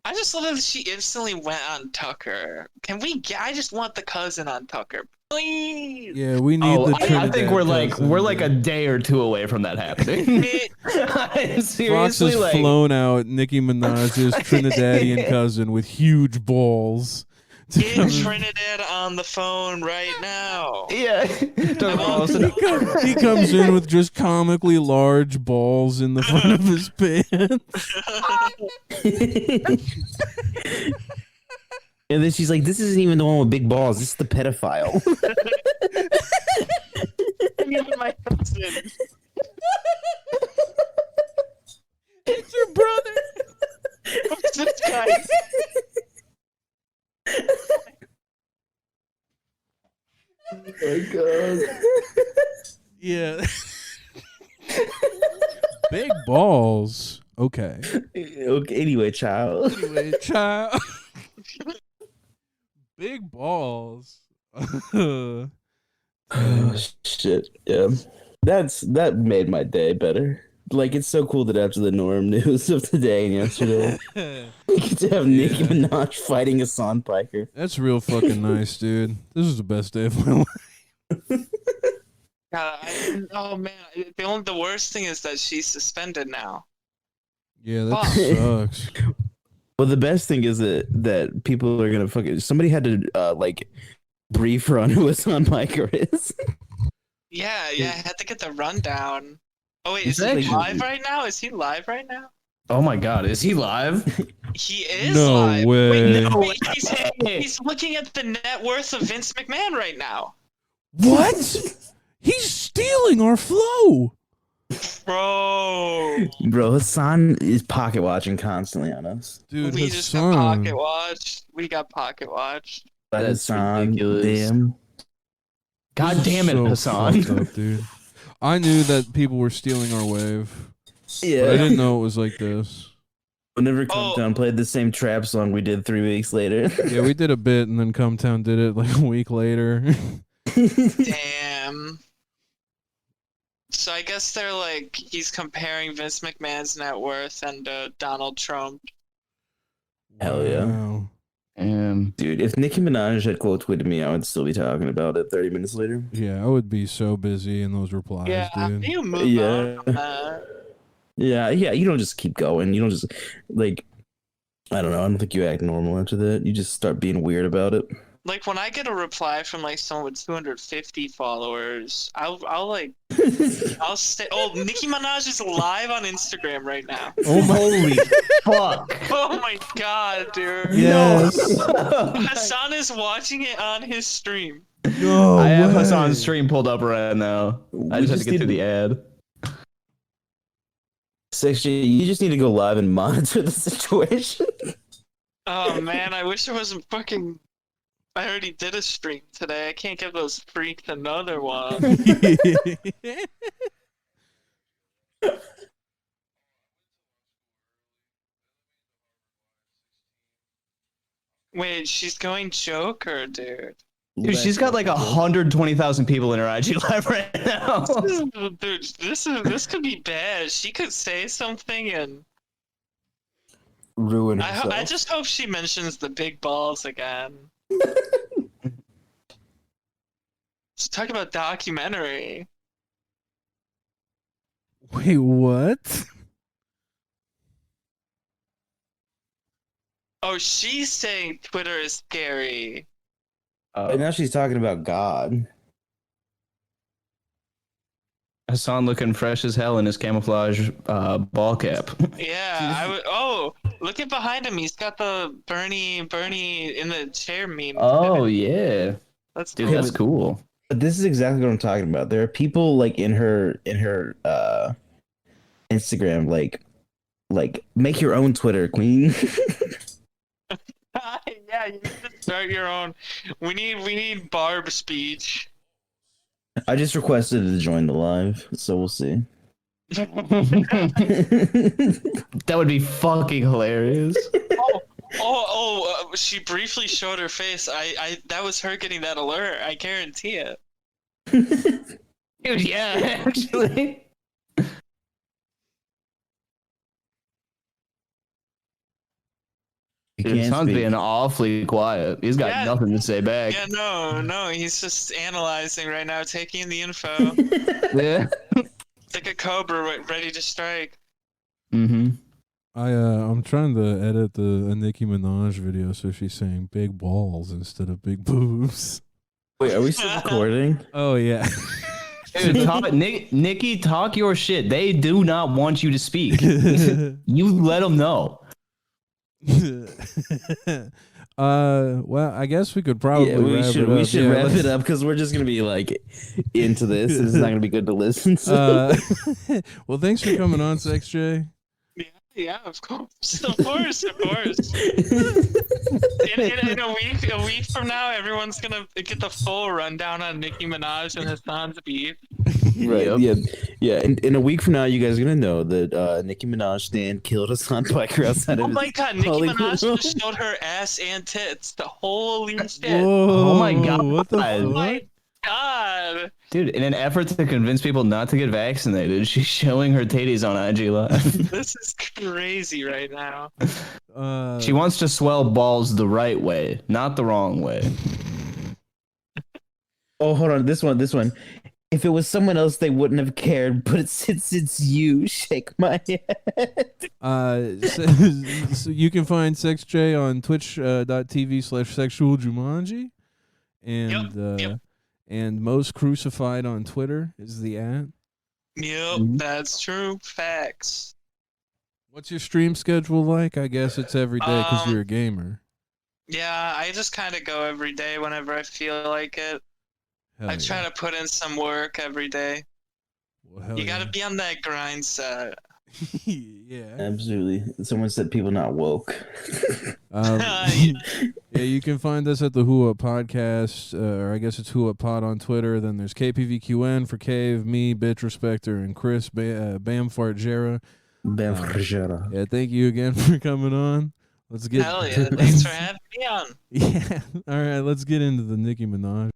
I just love that she instantly went on Tucker. I just want the cousin on Tucker. Please. Yeah, we need the I Trinidad think cousin, we're like a dude. day or two away from that happening. I'm Fox seriously has like flown out Nicki Minaj's Trinidadian cousin with huge balls. to Get come- Trinidad on the phone right now. yeah. Tucker Carlson. he comes in with just comically large balls in the front of his pants. And then she's like, "This isn't even the one with big balls. This is the pedophile." My cousin. It's your brother. What's this guy? Oh my god. Yeah. Big balls. Okay. Okay, anyway, child. Anyway, child. Big balls. Oh shit! Yeah, that made my day better. Like, it's so cool that after the Norm news of today and yesterday, we get to have Nicki Minaj fighting Hassan Piker. That's real fucking nice, dude. This is the best day of my life. God, oh man, the worst thing is that she's suspended now. Yeah, that Fuck. sucks. Well, the best thing is that people are gonna fucking. Somebody had to like brief her on who Hassan Piker is. Yeah, I had to get the rundown. Oh wait, Is is he that- live right now? Is he live right now? Oh my god, is he live? He is No live. way. Wait, No wait, way. he's looking at the net worth of Vince McMahon right now. What? He's stealing our flow. Bro, Bro, Hassan is pocket watching constantly on us. Dude, we just got Hassan. pocket watched. We got pocket watched. But That's Hassan, ridiculous. damn. God This is damn it, so Hassan. fucked up, dude. I knew that people were stealing our wave, but I Yeah. didn't know it was like this. Whenever Oh. Come Down played the same trap song we did 3 weeks later. Yeah, we did a bit, and then Come Town did it like a week later. Damn. So I guess they're like he's comparing Vince McMahon's net worth and Donald Trump. Hell yeah. Wow. Dude, if Nicki Minaj had quote tweeted me, I would still be talking about it 30 minutes later. Yeah, I would be so busy in those replies, Yeah, dude. you move Yeah. on from that. Yeah, you don't just keep going. You don't just, like, I don't know. I don't think you act normal after that. You just start being weird about it. Like when I get a reply from like someone with 250 followers, I'll say, oh, Nicki Minaj is live on Instagram right now. Oh, holy fuck. Oh my god, dude. Yes. Hassan is watching it on his stream. No I have way. Hassan's stream pulled up right now. I just have to get through the ad. SexJay, you just need to go live and monitor the situation. Oh man, I wish there wasn't fucking. I already did a stream today. I can't give those freaks another one. Wait, she's going Joker, dude. Dude, she's got like 120,000 people in her IG live right now. Dude, this could be bad. She could say something and Ruin herself. I just hope she mentions the big balls again. Let's talk about documentary. Wait, what? Oh, she's saying Twitter is scary. And now she's talking about God. Hassan looking fresh as hell in his camouflage ball cap. Yeah, I would. Oh, look at behind him. He's got the Bernie in the chair meme. Oh yeah, That's dude, cool. that's cool. But this is exactly what I'm talking about. There are people like in her Instagram like make your own Twitter, queen. Yeah, you need to start your own. We need Barb speech. I just requested to join the live, so we'll see. That would be fucking hilarious. She briefly showed her face. I that was her getting that alert. I guarantee it. Dude, yeah, actually. You Dude, can't Hassan's speak. being awfully quiet. He's got Yeah. nothing to say back. Yeah, no, he's just analyzing right now, taking in the info. Yeah. It's like a cobra ready to strike. Mm-hmm. I'm trying to edit a Nicki Minaj video so she's saying big balls instead of big boobs. Wait, are we still recording? Oh yeah. Dude, Nikki, talk your shit. They do not want you to speak. You let them know. Well, I guess we could probably Yeah, we wrap should it up. we should Yeah, wrap let's- it up because we're just gonna be like into this. This is not gonna be good to listen to. Well, thanks for coming on, SexJay. Yeah, of course, of course. In a week from now, everyone's gonna get the full rundown on Nicki Minaj and Hassan's beef. Right. Yep. Yeah. In a week from now, you guys are gonna know that Nicki Minaj stan killed a son biker outside of Oh his my god, Nicki Hollywood Minaj home. just showed her ass and tits. The holy shit. Whoa, Oh my God. What the Oh Oh fuck? my god. Dude, in an effort to convince people not to get vaccinated, she's showing her titties on IG Live. This is crazy right now. She wants to swell balls the right way, not the wrong way. Oh, hold on. This one. If it was someone else, they wouldn't have cared. But since it's you, shake my head. So you can find SexJay on twitch.tv/sexualjumanji. And Yep. and Most Crucified on Twitter is the @. Yep, Mhm. that's true. Facts. What's your stream schedule like? I guess it's every day because you're a gamer. Yeah, I just kind of go every day whenever I feel like it. Hell I try to put in some work every day. Well, hell You gotta be on that grind set. yeah. Absolutely. Someone said people not woke. Yeah, you can find us at the Who Up Podcast, or I guess it's Who Up Pod on Twitter. Then there's KPVQN for Cave, me, Bitch Respecter, and Chris Bamfart Jera. Yeah, thank you again for coming on. Let's get Hell yeah! Thanks for having me on. yeah. All right, let's get into the Nicki Minaj.